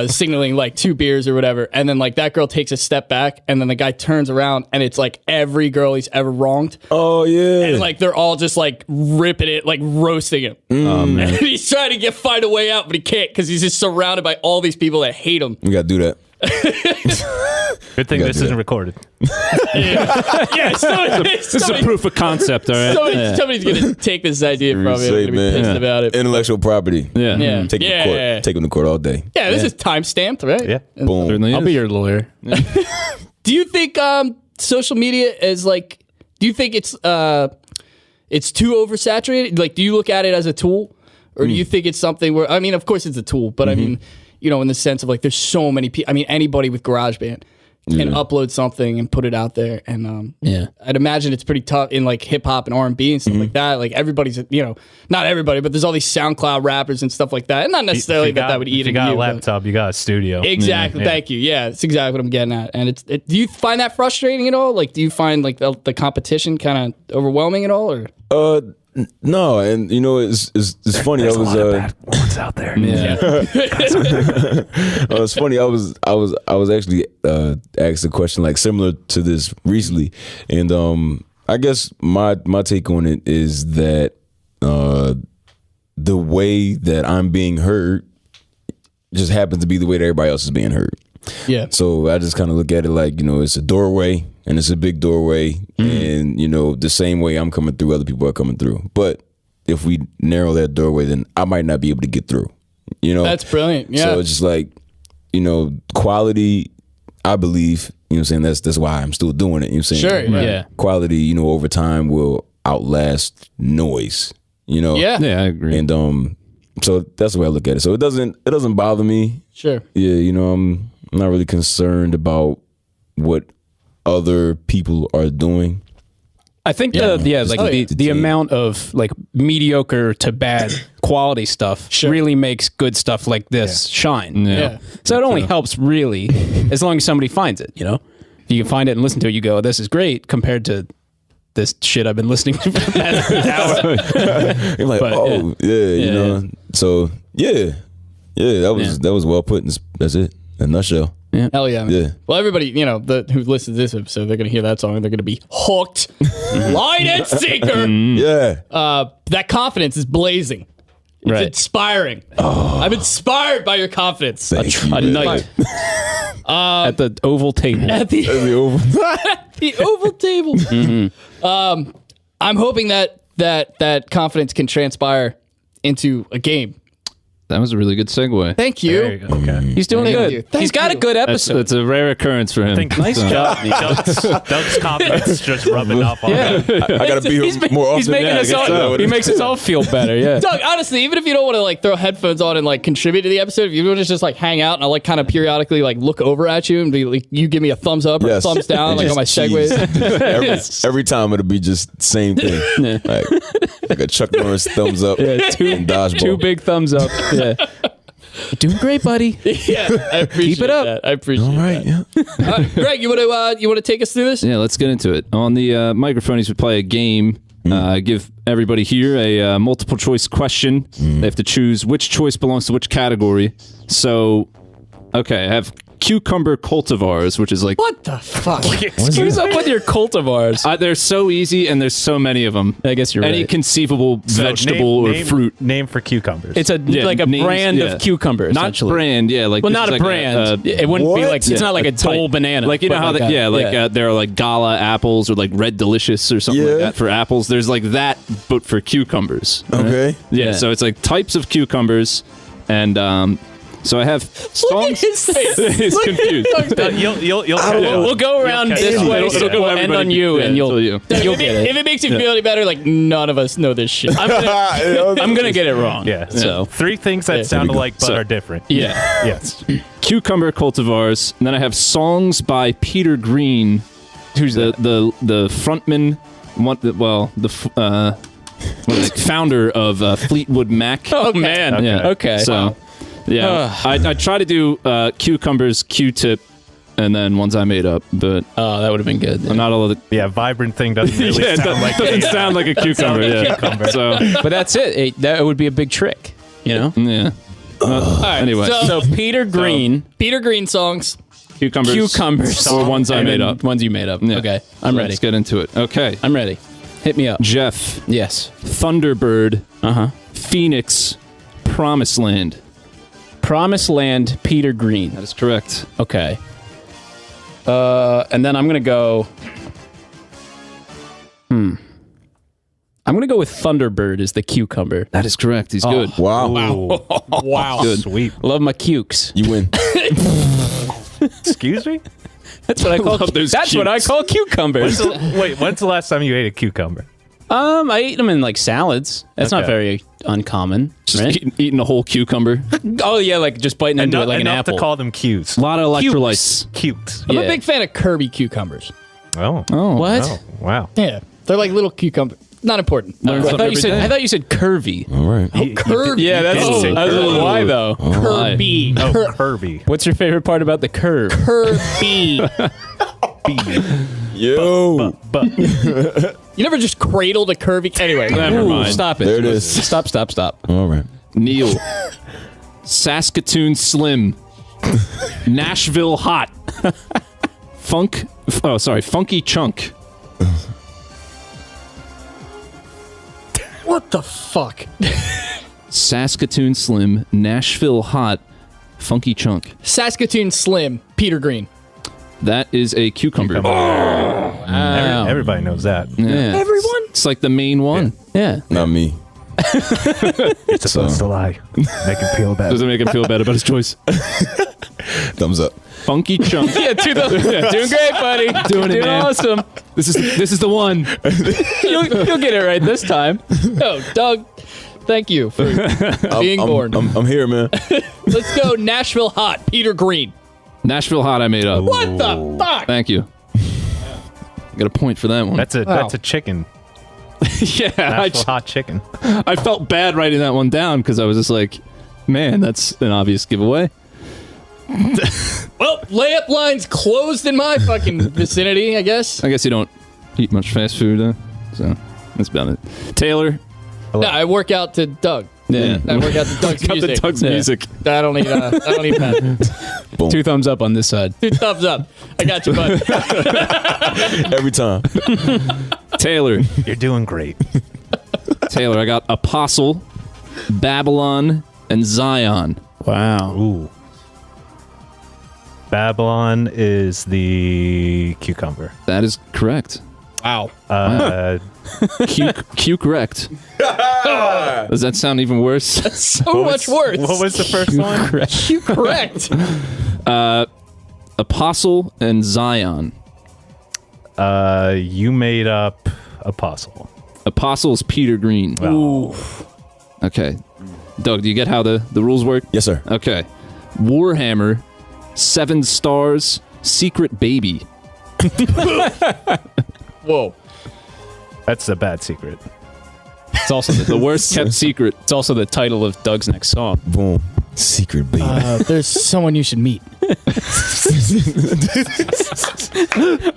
Speaker 3: signaling 2 beers or whatever, and then that girl takes a step back, and then the guy turns around, and it's every girl he's ever wronged,
Speaker 6: Oh yeah.
Speaker 3: and they're all just ripping it, roasting him, and he's trying to find a way out, but he can't because he's just surrounded by all these people that hate him.
Speaker 6: We gotta do that.
Speaker 4: good thing
Speaker 6: gotta
Speaker 4: this
Speaker 6: do
Speaker 4: isn't
Speaker 6: that.
Speaker 4: recorded.
Speaker 3: Yeah,
Speaker 9: This is a proof of concept, all right?
Speaker 3: somebody's gonna take this idea from me.
Speaker 6: Say,
Speaker 3: I'm gonna be
Speaker 6: man.
Speaker 3: pissed
Speaker 6: Yeah.
Speaker 3: about it.
Speaker 6: Intellectual property.
Speaker 9: Yeah.
Speaker 3: Yeah.
Speaker 6: Take them to court. Take them to court all day.
Speaker 3: Yeah, this is time stamped, right?
Speaker 4: Yeah.
Speaker 6: Boom.
Speaker 9: Certainly
Speaker 5: I'll
Speaker 9: is.
Speaker 5: be your lawyer.
Speaker 3: Do you think social media is do you think it's too oversaturated? Do you look at it as a tool? Or do you think it's something where of course it's a tool, but I mean, in the sense of there's so many people. Anybody with GarageBand can upload something and put it out there, and I'd imagine it's pretty tough in hip hop and R&B and stuff like that. Everybody's not everybody, but there's all these SoundCloud rappers and stuff like that, and not necessarily that would eat
Speaker 4: If you
Speaker 3: into
Speaker 4: got a
Speaker 3: you, but-
Speaker 4: laptop, you got a studio.
Speaker 3: Exactly.
Speaker 4: Yeah.
Speaker 3: Thank you. Yeah, that's exactly what I'm getting at. And do you find that frustrating at all? Do you find the competition kind of overwhelming at all, or?
Speaker 6: No, and it's funny. I was
Speaker 4: Ones out there.
Speaker 5: Yeah.
Speaker 6: it's funny. I was actually asked a question similar to this recently, and I guess my take on it is that the way that I'm being heard just happens to be the way that everybody else is being heard.
Speaker 3: Yeah.
Speaker 6: So I just kind of look at it it's a doorway, and it's a big doorway, and the same way I'm coming through, other people are coming through. But if we narrow that doorway, then I might not be able to get through.
Speaker 3: That's brilliant. Yeah.
Speaker 6: So it's just quality, I believe, that's why I'm still doing it.
Speaker 3: Sure. Yeah.
Speaker 5: Yeah.
Speaker 6: Quality, over time will outlast noise,
Speaker 3: Yeah.
Speaker 9: Yeah, I agree.
Speaker 6: And so that's the way I look at it. So it doesn't bother me.
Speaker 3: Sure.
Speaker 6: Yeah, I'm not really concerned about what other people are doing.
Speaker 5: I think the amount of like mediocre to bad quality stuff really makes good stuff like this shine.
Speaker 3: Yeah.
Speaker 5: So it only helps really as long as somebody finds it, you know? If you can find it and listen to it, you go, this is great compared to this shit I've been listening to for the past hour.
Speaker 6: You're like, you know. So that was well put. That's it. In a nutshell.
Speaker 5: Yeah.
Speaker 3: Hell yeah, man.
Speaker 6: Yeah.
Speaker 3: Well, everybody, you know, who listens to this episode, they're going to hear that song and they're going to be hooked. Line and sinker.
Speaker 6: Yeah.
Speaker 3: That confidence is blazing. It's inspiring. I'm inspired by your confidence.
Speaker 6: Thank you,
Speaker 5: A
Speaker 6: man.
Speaker 5: night at the oval table.
Speaker 3: At the oval table. I'm hoping that confidence can transpire into a game.
Speaker 9: That was a really good segue.
Speaker 3: Thank you.
Speaker 4: There you go. Okay.
Speaker 5: He's doing
Speaker 3: Thank
Speaker 5: good.
Speaker 3: you. Thank
Speaker 5: He's got
Speaker 3: you.
Speaker 5: a good episode.
Speaker 9: It's a rare occurrence for him.
Speaker 4: Nice job. Doug's confidence just rubbing off on him.
Speaker 6: I gotta be here more often.
Speaker 5: He's making us all. He makes us all feel better. Yeah.
Speaker 3: Doug, honestly, even if you don't want to like throw headphones on and like contribute to the episode, if you want to just like hang out and I'll like kind of periodically like look over at you and be like, you give me a thumbs up or a thumbs down, like on my segues.
Speaker 6: every time it'll be just same thing. Like a Chuck Norris thumbs up.
Speaker 5: Yeah,
Speaker 6: and dodgeball.
Speaker 5: 2 big thumbs up. Yeah. You're doing great, buddy.
Speaker 3: Yeah, I appreciate
Speaker 5: Keep it up.
Speaker 3: that. I appreciate
Speaker 6: All right.
Speaker 3: that.
Speaker 6: Yeah.
Speaker 3: All right, Greg, you want to take us through this?
Speaker 9: Yeah, let's get into it. On the Microphonies, we play a game. Give everybody here a multiple choice question. They have to choose which choice belongs to which category. So, okay, I have cucumber cultivars, which is like...
Speaker 3: What the fuck?
Speaker 5: What's up with your cultivars?
Speaker 9: they're so easy, and there's so many of them.
Speaker 5: I guess you're
Speaker 9: Any
Speaker 5: right.
Speaker 9: conceivable vegetable or fruit.
Speaker 4: Name for cucumbers.
Speaker 5: It's like a
Speaker 9: names,
Speaker 5: brand
Speaker 9: yeah.
Speaker 5: of cucumber,
Speaker 9: Not
Speaker 5: essentially.
Speaker 9: brand, yeah. Like
Speaker 5: Well,
Speaker 9: this
Speaker 5: not
Speaker 9: is
Speaker 5: a
Speaker 9: like
Speaker 5: brand. It wouldn't be like, it's not like a Dole banana.
Speaker 9: Like, you know
Speaker 5: but
Speaker 9: how,
Speaker 5: like
Speaker 9: there are like Gala apples or like Red Delicious or something like that for apples. There's like that, but for cucumbers.
Speaker 6: Okay.
Speaker 9: Yeah, so it's like types of cucumbers, and so I have songs.
Speaker 3: his face.
Speaker 9: He's confused.
Speaker 4: You'll
Speaker 5: We'll go around this way, so
Speaker 9: It'll go
Speaker 5: we'll end on you, and you'll get it.
Speaker 3: If it makes you feel any better, like none of us know this shit.
Speaker 5: I'm gonna get it wrong.
Speaker 4: Yeah.
Speaker 5: So
Speaker 4: 3 things that sound alike but are different.
Speaker 5: yeah.
Speaker 4: Yes.
Speaker 9: Cucumber cultivars, and then I have songs by Peter Green, who's the frontman, founder of Fleetwood Mac.
Speaker 5: Oh man.
Speaker 9: Yeah.
Speaker 5: Okay.
Speaker 9: So, yeah, I try to do cucumbers, Q-tip, and then ones I made up, but
Speaker 5: that would have been good.
Speaker 9: I'm not all of the.
Speaker 4: Yeah, vibrant thing doesn't really sound like
Speaker 9: doesn't sound like a cucumber. Yeah. So,
Speaker 5: But that's it. That would be a big trick. You know.
Speaker 9: yeah. Anyway,
Speaker 5: So Peter Green,
Speaker 3: Peter Green songs.
Speaker 5: cucumbers,
Speaker 9: or ones I
Speaker 5: and
Speaker 9: made
Speaker 5: then
Speaker 9: up.
Speaker 5: Ones you made up.
Speaker 9: Yeah.
Speaker 5: Okay, I'm ready.
Speaker 9: Let's get into it. Okay,
Speaker 5: I'm ready. Hit me up.
Speaker 9: Jeff,
Speaker 5: Yes.
Speaker 9: Thunderbird,
Speaker 5: Uh-huh.
Speaker 9: Phoenix, Promised Land.
Speaker 5: Promised Land, Peter Green.
Speaker 9: That is correct.
Speaker 5: Okay. And then I'm gonna go. I'm gonna go with Thunderbird as the cucumber.
Speaker 9: That is correct. He's good.
Speaker 6: Wow.
Speaker 3: Wow.
Speaker 9: Good.
Speaker 4: Sweet.
Speaker 5: Love my cukes.
Speaker 6: You win.
Speaker 4: Excuse me?
Speaker 5: That's what I call.
Speaker 9: Love those
Speaker 5: That's what I
Speaker 9: cukes.
Speaker 5: call cucumbers.
Speaker 4: Wait, when's the last time you ate a cucumber?
Speaker 5: I eat them in like salads. That's not
Speaker 4: Okay.
Speaker 5: very uncommon,
Speaker 9: Just
Speaker 5: right?
Speaker 9: eating a whole cucumber.
Speaker 5: Oh yeah, like just biting into
Speaker 4: Enough,
Speaker 5: it like an
Speaker 4: enough
Speaker 5: apple.
Speaker 4: to call them cues.
Speaker 9: A lot of electrolytes.
Speaker 4: Cute.
Speaker 3: I'm a
Speaker 5: Yeah.
Speaker 3: big fan of Kirby cucumbers.
Speaker 4: Oh.
Speaker 5: What?
Speaker 4: Oh, wow.
Speaker 3: Yeah, they're like little cucumbers. Not important.
Speaker 5: I thought you said curvy.
Speaker 6: All right.
Speaker 3: Curvy.
Speaker 5: Yeah, that's
Speaker 4: Oh.
Speaker 5: I was like, why though?
Speaker 3: Kirby.
Speaker 4: Oh, Kirby.
Speaker 5: What's your favorite part about the curve?
Speaker 3: Kirby.
Speaker 6: Yo.
Speaker 4: But
Speaker 3: You never just cradled a Kirby. Anyway,
Speaker 9: Never mind.
Speaker 5: Stop it.
Speaker 6: There it is.
Speaker 5: Stop.
Speaker 6: All right.
Speaker 9: Neil. Saskatoon Slim. Nashville Hot. Funky Chunk.
Speaker 3: What the fuck?
Speaker 9: Saskatoon Slim, Nashville Hot, Funky Chunk.
Speaker 3: Saskatoon Slim, Peter Green.
Speaker 9: That is a cucumber.
Speaker 4: everybody knows that.
Speaker 9: Yeah.
Speaker 3: Everyone?
Speaker 9: It's like the main one.
Speaker 5: Yeah.
Speaker 6: Not me.
Speaker 4: It's supposed to lie. Make him feel bad.
Speaker 9: Doesn't make him feel bad about his choice.
Speaker 6: Thumbs up.
Speaker 9: Funky Chunk.
Speaker 5: Doing great, buddy.
Speaker 9: Doing it, man.
Speaker 5: Awesome.
Speaker 9: This is the one.
Speaker 5: You'll get it right this time.
Speaker 3: Oh, Doug, thank you for being born.
Speaker 6: I'm here, man.
Speaker 3: Let's go Nashville Hot, Peter Green.
Speaker 9: Nashville Hot I made up.
Speaker 3: What the fuck?
Speaker 9: Thank you. Got a point for that one.
Speaker 4: That's a chicken.
Speaker 9: Yeah,
Speaker 4: Actual hot chicken.
Speaker 9: I felt bad writing that one down because I was just like, man, that's an obvious giveaway.
Speaker 3: Well, layup lines closed in my fucking vicinity, I guess.
Speaker 9: I guess you don't eat much fast food, so that's about it. Taylor?
Speaker 3: No, I work out to Doug.
Speaker 9: Yeah.
Speaker 3: I work out to Doug's
Speaker 9: Got
Speaker 3: music.
Speaker 9: the Doug's music.
Speaker 3: I don't need that.
Speaker 6: Boom.
Speaker 5: 2 thumbs up on this side.
Speaker 3: 2 thumbs up. I got you, bud.
Speaker 6: Every time.
Speaker 9: Taylor.
Speaker 4: You're doing great.
Speaker 9: Taylor, I got Apostle, Babylon, and Zion.
Speaker 5: Wow.
Speaker 4: Ooh. Babylon is the cucumber.
Speaker 9: That is correct.
Speaker 3: Wow.
Speaker 9: Q correct. Does that sound even worse?
Speaker 3: So much worse.
Speaker 4: What was the first one?
Speaker 3: You correct.
Speaker 9: Apostle and Zion.
Speaker 4: You made up Apostle.
Speaker 9: Apostle is Peter Green.
Speaker 3: Ooh.
Speaker 9: Okay. Doug, do you get how the rules work?
Speaker 6: Yes, sir.
Speaker 9: Okay. Warhammer, 7 stars, secret baby.
Speaker 3: Whoa.
Speaker 4: That's a bad secret.
Speaker 5: It's also
Speaker 9: The worst kept secret.
Speaker 5: it's also the title of Doug's next song.
Speaker 6: Boom. Secret baby.
Speaker 3: There's someone you should meet.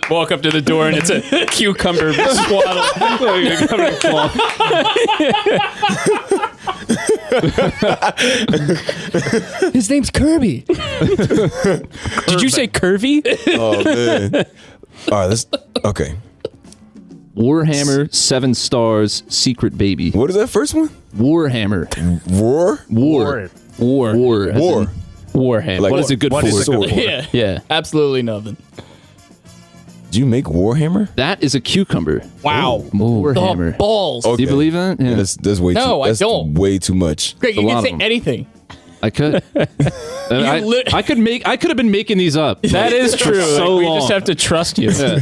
Speaker 5: Walk up to the door and it's a cucumber swaddle. Covered in cloth.
Speaker 3: His name's Kirby.
Speaker 5: Did you say curvy?
Speaker 6: Oh, man. All right, let's. Okay.
Speaker 9: Warhammer, 7 stars, secret baby.
Speaker 6: What is that first one?
Speaker 9: Warhammer.
Speaker 6: War?
Speaker 9: War.
Speaker 5: War.
Speaker 9: as
Speaker 6: War.
Speaker 9: in-
Speaker 5: Warhammer.
Speaker 6: Like,
Speaker 9: What is it good
Speaker 4: what
Speaker 9: for?
Speaker 4: is it good for?
Speaker 3: Yeah.
Speaker 5: Yeah.
Speaker 3: Absolutely nothing.
Speaker 6: Did you make Warhammer?
Speaker 9: That is a cucumber.
Speaker 3: Wow.
Speaker 9: Warhammer.
Speaker 3: The balls.
Speaker 9: Do you believe that? Yeah.
Speaker 6: That's way
Speaker 3: No,
Speaker 6: too.
Speaker 3: I
Speaker 6: That's
Speaker 3: don't.
Speaker 6: way too much.
Speaker 3: Greg,
Speaker 9: a
Speaker 3: you
Speaker 9: lot
Speaker 3: can
Speaker 9: of
Speaker 3: say
Speaker 9: them.
Speaker 3: anything.
Speaker 9: I could. I could have been making these up.
Speaker 5: That is true.
Speaker 9: So
Speaker 5: we
Speaker 9: long.
Speaker 5: just have to trust you.
Speaker 9: Yeah.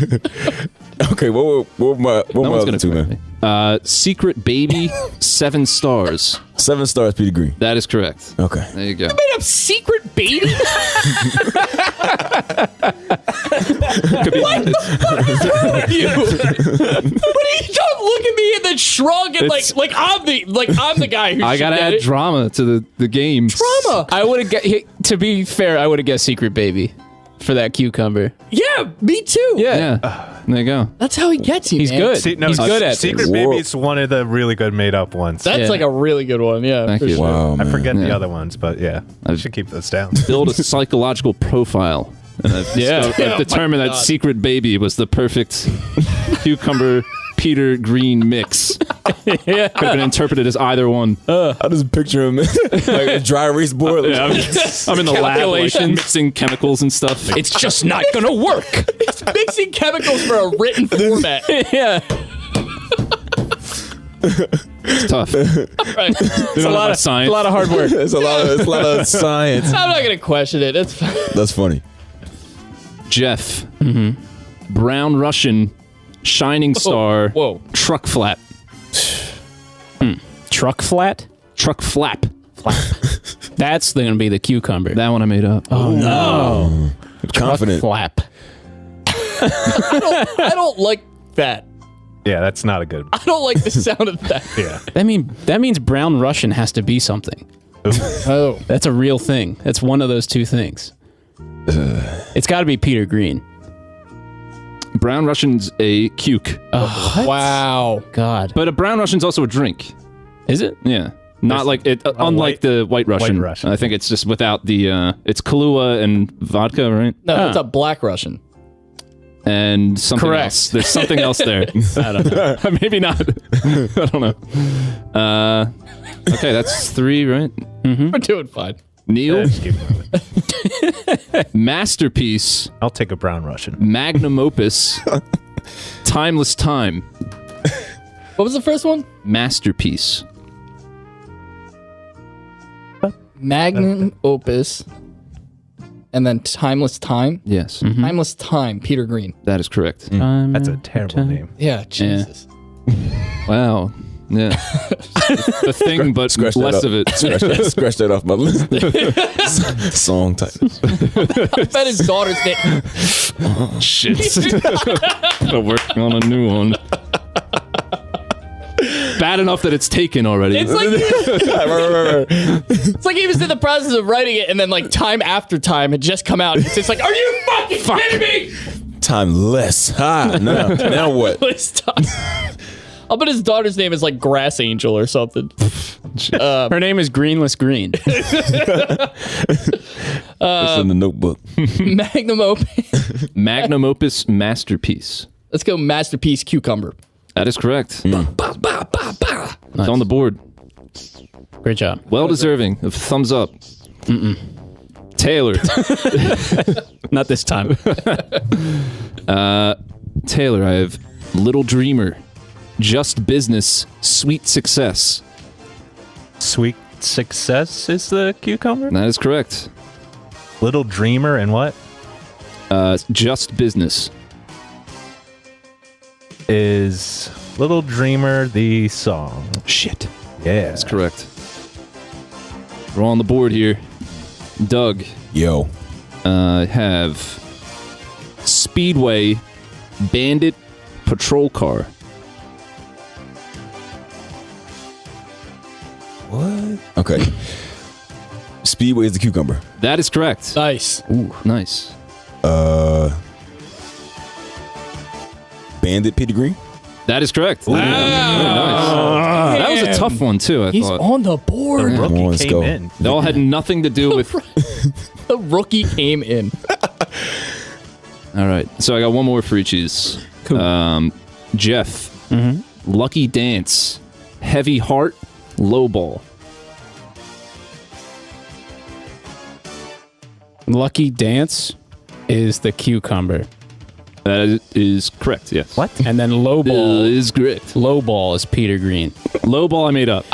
Speaker 6: Okay, what were my
Speaker 9: No one's
Speaker 6: other
Speaker 9: gonna
Speaker 6: two,
Speaker 9: correct
Speaker 6: man?
Speaker 9: me. Secret baby, 7 stars.
Speaker 6: 7 stars, Peter Green.
Speaker 9: That is correct.
Speaker 6: Okay.
Speaker 9: There you go.
Speaker 3: Made up secret baby?
Speaker 9: Could be
Speaker 3: What is wrong with you? But he don't look at me and then shrug and
Speaker 9: It's-
Speaker 3: like I'm the guy who
Speaker 9: I
Speaker 3: should
Speaker 9: gotta
Speaker 3: get
Speaker 9: add
Speaker 3: it.
Speaker 9: drama to the game.
Speaker 3: Drama.
Speaker 5: I would have to be fair, I would have guessed secret baby for that cucumber.
Speaker 3: Yeah, me too.
Speaker 9: Yeah. There you go.
Speaker 3: That's how he gets you.
Speaker 5: He's
Speaker 3: man.
Speaker 5: good.
Speaker 4: See, no,
Speaker 5: He's good at
Speaker 4: Secret
Speaker 5: this.
Speaker 4: Baby is one of the really good made up ones.
Speaker 3: That's
Speaker 5: Yeah.
Speaker 3: like a really good one. Yeah.
Speaker 9: Thank
Speaker 3: for
Speaker 9: you.
Speaker 3: sure.
Speaker 6: Wow,
Speaker 4: I
Speaker 6: man.
Speaker 4: forget the
Speaker 9: Yeah.
Speaker 4: other ones, but yeah, I should keep those down.
Speaker 9: Build a psychological profile. And I've determined that
Speaker 3: God.
Speaker 9: secret baby was the perfect cucumber Peter Green mix. Could have been interpreted as either one.
Speaker 6: I just picture him like a dry erase board.
Speaker 9: Yeah, I'm in the lab like, mixing chemicals and stuff.
Speaker 5: It's just not gonna work.
Speaker 3: It's mixing chemicals for a written format.
Speaker 5: Yeah.
Speaker 9: It's tough.
Speaker 3: Right.
Speaker 5: It's a lot of
Speaker 9: science.
Speaker 5: A lot of hard work.
Speaker 6: It's a lot of science.
Speaker 3: I'm not gonna question it. It's fine.
Speaker 6: That's funny.
Speaker 9: Jeff. Brown Russian. Shining Star.
Speaker 3: Whoa.
Speaker 9: Truck flap.
Speaker 5: Truck flat?
Speaker 9: Truck flap.
Speaker 5: That's gonna be the cucumber.
Speaker 9: That one I made up. Oh,
Speaker 5: no.
Speaker 6: Confident.
Speaker 5: Flap.
Speaker 3: I don't like that.
Speaker 4: Yeah, that's not a good.
Speaker 3: I don't like the sound of that.
Speaker 4: Yeah.
Speaker 5: That means brown Russian has to be something.
Speaker 3: Oh.
Speaker 5: That's a real thing. That's one of those two things. It's got to be Peter Green.
Speaker 9: Brown Russian's a cuke.
Speaker 3: Wow.
Speaker 5: God.
Speaker 9: But a Brown Russian's also a drink.
Speaker 5: Is it?
Speaker 9: Yeah. Not like it, unlike the White Russian.
Speaker 4: Russian.
Speaker 9: I think it's just without the, it's Kahlua and vodka, right?
Speaker 3: No, it's a black Russian.
Speaker 9: And something
Speaker 5: Correct.
Speaker 9: else. There's something else there. I don't know. Maybe not. I don't know. Okay, that's 3, right?
Speaker 3: We're doing fine.
Speaker 9: Neil,
Speaker 4: Yeah, just keep moving.
Speaker 9: Masterpiece,
Speaker 4: I'll take a brown Russian.
Speaker 9: Magnum Opus, Timeless Time,
Speaker 3: What was the first one?
Speaker 9: Masterpiece.
Speaker 3: Magnum Opus. And then Timeless Time.
Speaker 9: Yes,
Speaker 3: Timeless Time, Peter Green.
Speaker 9: that is correct.
Speaker 4: That's a terrible name.
Speaker 3: Yeah, Jesus.
Speaker 9: Wow. Yeah. The thing, but
Speaker 6: Scratch that
Speaker 9: less
Speaker 6: up.
Speaker 9: of it.
Speaker 6: Scratch that off my list. Song titles.
Speaker 3: I bet his daughter's name.
Speaker 9: Shit. Gotta work on a new one. Bad enough that it's taken already.
Speaker 3: It's like it's like he was in the process of writing it, and then like time after time had just come out. It's just like, are you fucking kidding me?
Speaker 6: Timeless. Now what?
Speaker 3: This time. I'll bet his daughter's name is like Grass Angel or something.
Speaker 5: Her name is Greenless Green.
Speaker 6: It's in the Notebook.
Speaker 3: Magnum opus.
Speaker 9: Magnum opus masterpiece.
Speaker 3: Let's go masterpiece cucumber.
Speaker 9: That is correct. It's on the board.
Speaker 5: Great job.
Speaker 9: Well deserving of thumbs up. Taylor.
Speaker 5: Not this time.
Speaker 9: Taylor, I have Little Dreamer, Just Business, Sweet Success.
Speaker 4: Sweet Success is the cucumber?
Speaker 9: That is correct.
Speaker 4: Little Dreamer and what?
Speaker 9: Just Business.
Speaker 4: Is Little Dreamer the song?
Speaker 9: Shit.
Speaker 4: Yeah.
Speaker 9: That's correct. We're on the board here. Doug,
Speaker 6: Yo.
Speaker 9: have Speedway Bandit Patrol Car.
Speaker 6: What? Okay. Speedway is the cucumber.
Speaker 9: That is correct.
Speaker 3: Nice.
Speaker 9: Ooh, nice.
Speaker 6: Bandit Peter Green.
Speaker 9: That is correct. Nice. That was a tough one too, I
Speaker 3: He's
Speaker 9: thought.
Speaker 3: on the board.
Speaker 9: Yeah.
Speaker 6: Come on,
Speaker 4: Rookie
Speaker 6: let's
Speaker 4: came
Speaker 6: go.
Speaker 4: in.
Speaker 9: They all had nothing to do with...
Speaker 3: The rookie came in.
Speaker 9: All right. So I got one more for each of these.
Speaker 5: Cool.
Speaker 9: Jeff. Lucky Dance. Heavy Heart. Low Ball.
Speaker 5: Lucky Dance is the cucumber.
Speaker 9: That is correct, yes.
Speaker 4: What?
Speaker 5: And then low ball.
Speaker 9: Is correct.
Speaker 5: Low ball is Peter Green.
Speaker 9: Low Ball I made up.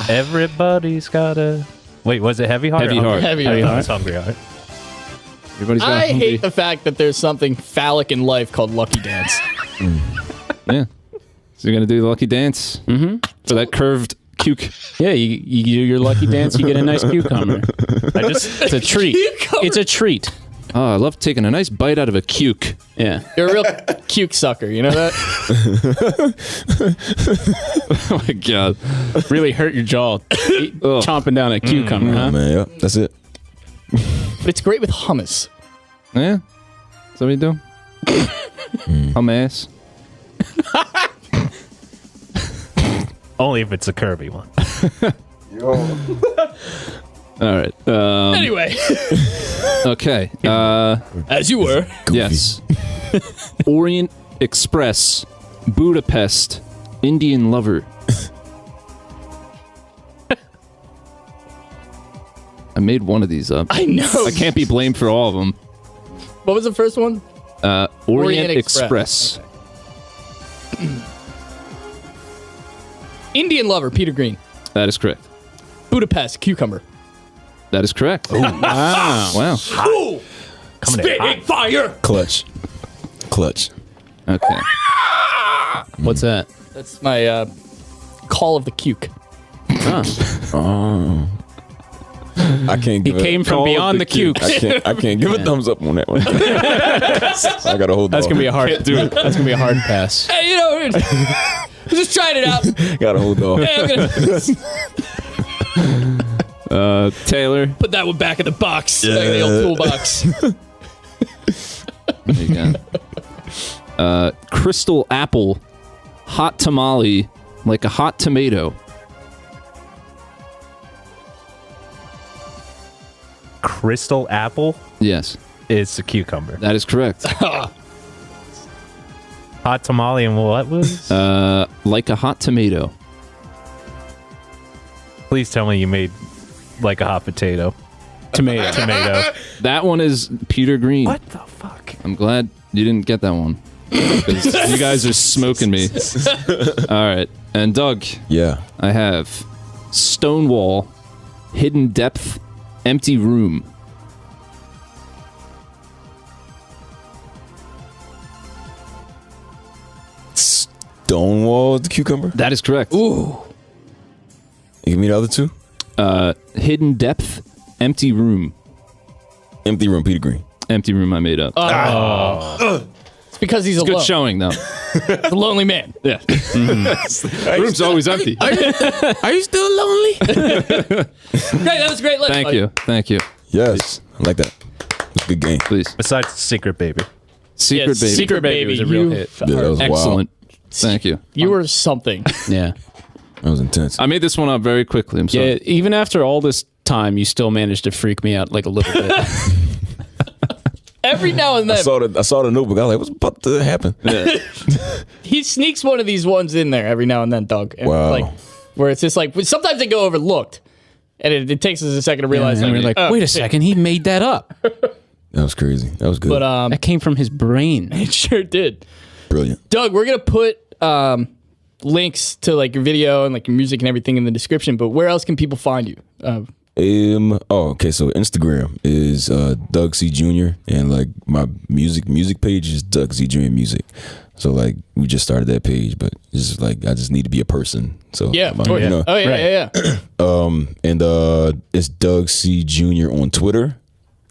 Speaker 4: Everybody's got a... Wait, was it Heavy Heart?
Speaker 9: Heavy
Speaker 4: or
Speaker 9: Heart.
Speaker 3: Heavy
Speaker 4: Hungry?
Speaker 3: Heart.
Speaker 4: It's Hungry Heart.
Speaker 9: Everybody's got
Speaker 3: I
Speaker 9: hungry.
Speaker 3: hate the fact that there's something phallic in life called Lucky Dance.
Speaker 9: Yeah. So you're going to do the Lucky Dance? Mm-hmm. For that curved cuke.
Speaker 5: Yeah, you do your lucky dance, you get a nice cucumber. It's a treat. It's a treat.
Speaker 9: Oh, I love taking a nice bite out of a cuke.
Speaker 5: Yeah.
Speaker 3: You're a real cuke sucker, you know that?
Speaker 9: Oh my God.
Speaker 5: Really hurt your jaw chomping down a cucumber, huh?
Speaker 6: Man, yeah, that's it.
Speaker 3: But it's great with hummus.
Speaker 9: Yeah? Is that what you do? Hummus.
Speaker 4: Only if it's a curvy one.
Speaker 9: All right.
Speaker 3: Anyway,
Speaker 9: Okay.
Speaker 3: as you were.
Speaker 9: Yes. Orient Express, Budapest, Indian Lover. I made one of these up.
Speaker 3: I know.
Speaker 9: I can't be blamed for all of them.
Speaker 3: What was the first one?
Speaker 9: Orient Express.
Speaker 3: Indian Lover, Peter Green.
Speaker 9: That is correct.
Speaker 3: Budapest, cucumber.
Speaker 9: That is correct.
Speaker 5: Wow.
Speaker 9: Wow.
Speaker 3: Ooh! Spitting fire!
Speaker 6: Clutch.
Speaker 9: Okay.
Speaker 5: What's that?
Speaker 3: That's my call of the cuke.
Speaker 6: I can't
Speaker 5: He
Speaker 6: give
Speaker 5: came from beyond the cuke.
Speaker 6: I can't give a thumbs up on that one. I gotta hold
Speaker 5: That's
Speaker 6: off.
Speaker 5: gonna be a hard. That's gonna be a hard pass.
Speaker 3: Hey, you know, just trying it out.
Speaker 6: Gotta hold off.
Speaker 3: Hey, I'm gonna
Speaker 9: Taylor.
Speaker 3: put that one back in the box. Back in the old toolbox.
Speaker 9: There you go. Crystal Apple, Hot Tamale, like a hot tomato.
Speaker 4: Crystal Apple
Speaker 9: Yes,
Speaker 4: is the cucumber.
Speaker 9: that is correct.
Speaker 4: Hot tamale and what was?
Speaker 9: Like a hot tomato.
Speaker 4: Please tell me you made like a hot potato. Tomato.
Speaker 9: That one is Peter Green.
Speaker 4: What the fuck?
Speaker 9: I'm glad you didn't get that one. 'Cause you guys are smoking me. All right. And Doug,
Speaker 6: Yeah.
Speaker 9: I have Stonewall, Hidden Depth, Empty Room.
Speaker 6: Stonewall the cucumber.
Speaker 9: That is correct.
Speaker 3: Ooh.
Speaker 6: Give me the other two.
Speaker 9: Hidden Depth, Empty Room.
Speaker 6: Empty Room, Peter Green.
Speaker 9: Empty Room I made up.
Speaker 3: It's because he's
Speaker 9: Good
Speaker 3: alone.
Speaker 9: showing, though.
Speaker 3: A lonely man.
Speaker 9: Yeah. The room's always empty.
Speaker 6: Are you still lonely?
Speaker 3: Great, that was a great list.
Speaker 9: Thank you.
Speaker 6: Yes, I like that. It's a good game.
Speaker 9: Please.
Speaker 4: Besides Secret Baby.
Speaker 9: Secret Baby.
Speaker 5: Secret Baby was a real hit.
Speaker 6: Yeah, that was
Speaker 9: Excellent. Thank you.
Speaker 3: You were something.
Speaker 5: Yeah.
Speaker 6: That was intense.
Speaker 9: I made this one up very quickly. I'm sorry.
Speaker 5: Yeah. Even after all this time, you still managed to freak me out like a little bit.
Speaker 3: Every now and then,
Speaker 6: I saw the notebook. I was like, what's about to happen?
Speaker 3: he sneaks one of these ones in there every now and then, Doug. And
Speaker 6: Wow.
Speaker 3: like, where it's just like, sometimes they go overlooked. And it takes us a second to realize.
Speaker 5: and we're like,
Speaker 3: oh,
Speaker 5: wait a second, he made that up.
Speaker 6: That was crazy. That was good.
Speaker 3: But
Speaker 5: That came from his brain.
Speaker 3: it sure did.
Speaker 6: Brilliant.
Speaker 3: Doug, we're gonna put links to like your video and like your music and everything in the description. But where else can people find you?
Speaker 6: Okay. So Instagram is Doug C Jr. and like my music page is Doug C Jr. Music. So like we just started that page, but it's just like I just need to be a person. So
Speaker 3: Yeah, of course.
Speaker 6: you know.
Speaker 3: Oh yeah.
Speaker 6: And it's Doug C Jr. on Twitter,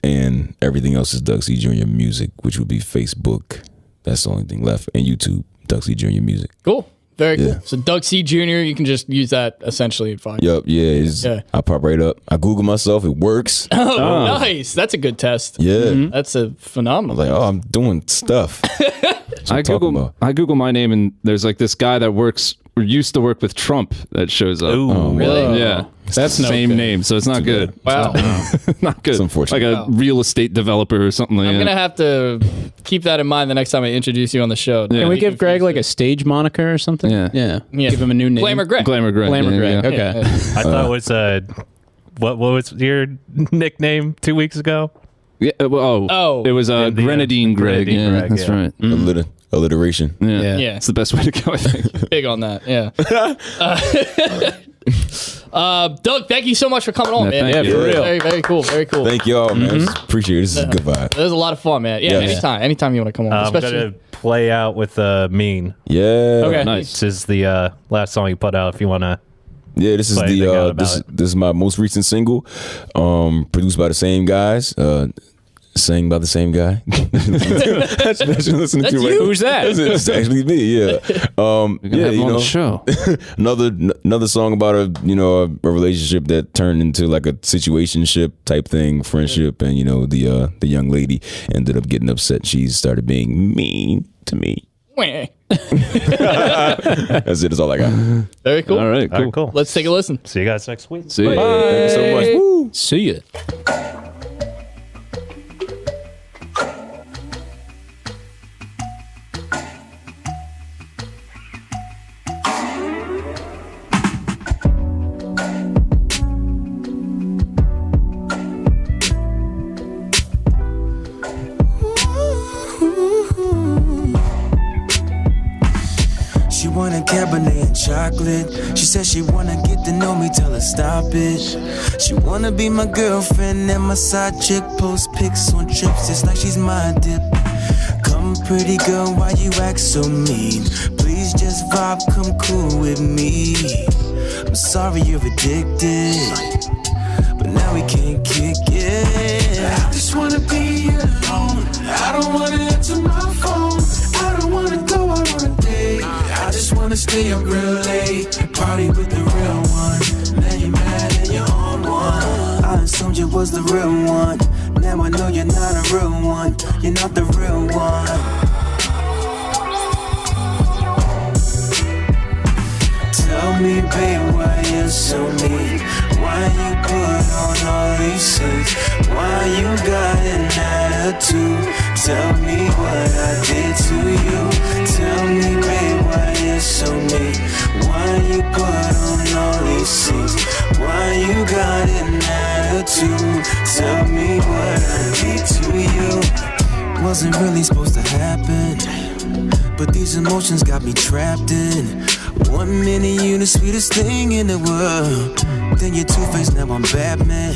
Speaker 6: and everything else is Doug C Jr. Music, which would be Facebook. That's the only thing left, and YouTube, Doug C Jr. Music.
Speaker 3: Cool. Very
Speaker 6: Yeah.
Speaker 3: cool. So Doug C Jr. You can just use that essentially and find.
Speaker 6: Yup, yeah. I pop right up. I Google myself. It works.
Speaker 3: Oh, nice. That's a good test.
Speaker 6: Yeah.
Speaker 3: That's a phenomenal.
Speaker 6: Like, oh, I'm doing stuff.
Speaker 9: I Google my name, and there's like this guy that works or used to work with Trump that shows up.
Speaker 4: Ooh.
Speaker 3: Really?
Speaker 9: Yeah.
Speaker 5: That's
Speaker 9: the
Speaker 5: no
Speaker 9: same
Speaker 5: good.
Speaker 9: name, so it's not good.
Speaker 3: Wow.
Speaker 9: Not good.
Speaker 6: It's unfortunate.
Speaker 9: Like a real estate developer or something like
Speaker 3: I'm
Speaker 9: that.
Speaker 3: gonna have to keep that in mind the next time I introduce you on the show.
Speaker 9: Yeah.
Speaker 5: Can we give Greg like a stage moniker or something?
Speaker 9: Yeah.
Speaker 5: Yeah.
Speaker 3: Yeah.
Speaker 5: Give him a new name.
Speaker 3: Glamour Greg?
Speaker 9: Glamour Greg.
Speaker 5: Glamour
Speaker 9: yeah,
Speaker 5: Greg.
Speaker 9: yeah.
Speaker 5: Okay.
Speaker 4: I thought it was what was your nickname 2 weeks ago?
Speaker 9: Yeah,
Speaker 3: Oh.
Speaker 9: It was
Speaker 4: the,
Speaker 9: Grenadine Greg.
Speaker 4: Grenadine
Speaker 9: Yeah,
Speaker 4: Greg,
Speaker 9: that's
Speaker 4: yeah.
Speaker 9: right.
Speaker 6: Alliteration.
Speaker 9: Yeah.
Speaker 3: Yeah.
Speaker 9: It's the best way to go, I think.
Speaker 3: Big on that. Yeah. Doug, thank you so much for coming on,
Speaker 9: Yeah,
Speaker 3: man.
Speaker 9: thank you.
Speaker 3: For
Speaker 6: Yeah.
Speaker 3: real. Very, very cool. Very cool.
Speaker 6: Thank y'all, man. Appreciate it. This is a good vibe.
Speaker 3: It was a lot of fun, man. Yeah,
Speaker 6: Yes.
Speaker 3: anytime you want to come on.
Speaker 4: I'm
Speaker 3: Especially
Speaker 4: gonna play out with Mean.
Speaker 6: Yeah.
Speaker 3: Okay.
Speaker 9: Nice.
Speaker 4: This is the last song you put out. If you wanna,
Speaker 6: Yeah, this is
Speaker 4: Play anything out about
Speaker 6: this is my most recent single, produced by the same guys, sang by the same guy. That's listening
Speaker 3: That's
Speaker 6: to
Speaker 3: you?
Speaker 5: Who's that?
Speaker 6: It's actually me. Yeah.
Speaker 9: Have him on the show.
Speaker 6: another song about a relationship that turned into like a situationship type thing, friendship, and the young lady ended up getting upset. She started being mean to me.
Speaker 3: Wah.
Speaker 6: That's it. That's all I got.
Speaker 3: Very cool.
Speaker 9: All right, cool.
Speaker 4: all right, cool.
Speaker 3: Let's take a listen.
Speaker 4: See you guys next week.
Speaker 9: See you.
Speaker 6: Thank you so much. Woo.
Speaker 5: See ya.
Speaker 8: She wanted Cabernet and chocolate. She said she wanna get to know me, tell her stop it. She wanna be my girlfriend and my side chick. Post pics on trips, it's like she's my dip. Come pretty girl, why you act so mean? Please just vibe, come cool with me. I'm sorry you're addicted, but now we can't kick it. I just wanna be alone. I don't wanna answer my phone. I don't wanna go out on a date. I just wanna stay up real late, party with the real one. Now you're mad and you're on one. I assumed you was the real one. Now I know you're not a real one. You're not the real one. Tell me, babe, why you're so mean? Why you put on all these things? Why you got an attitude? Tell me what I did to you. Tell me, babe, why you're so mean? Why you put on all these things? Why you got an attitude? Tell me what I did to you. Wasn't really supposed to happen, but these emotions got me trapped in. 1 minute you the sweetest thing in the world, then you're two-faced, now I'm Batman.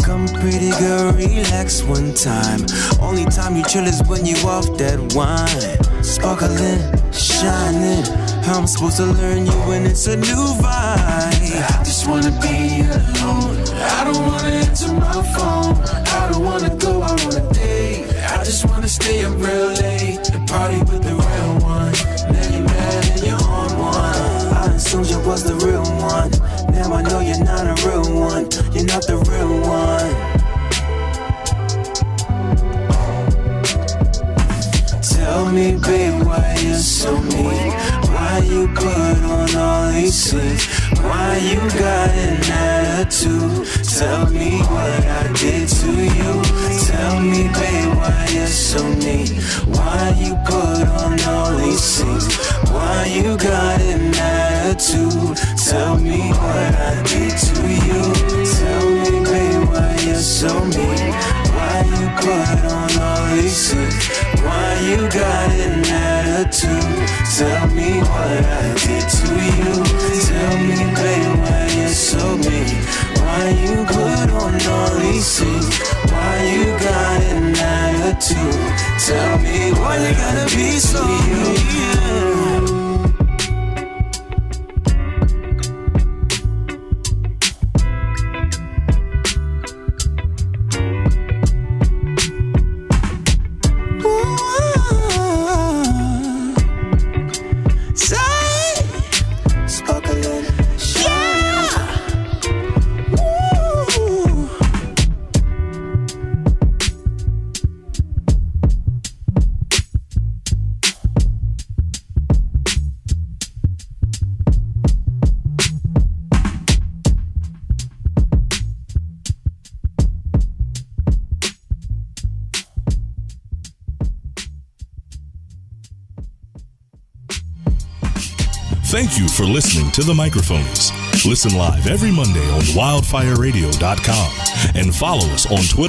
Speaker 8: Come pretty girl, relax one time. Only time you chill is when you off that wine. Sparkling, shining. How I'm supposed to learn you when it's a new vibe? I just wanna be alone. I don't wanna answer my phone. I don't wanna go out on a date. I just wanna stay up real late and party with the real one. Now you're mad and you're on one. I assumed you was the real one. Now I know you're not a real one. You're not the real one. Tell me, babe, why you're so mean? Why you put on all these things? Why you got an attitude? Tell me what I did to you. Tell me, babe, why you're so mean? Why you put on all these things? Why you got an attitude? Tell me what I did to you. Tell me, babe, why you're so mean? Why you put on all these things? Why you got an attitude? Tell me what I did to you. Tell me, babe, why you're so mean? Why you put on all these things? Why you got an attitude? Tell me why you gotta be so mean.
Speaker 2: Thank you for listening to The Microphonies. Listen live every Monday on wildfireradio.com and follow us on Twitter.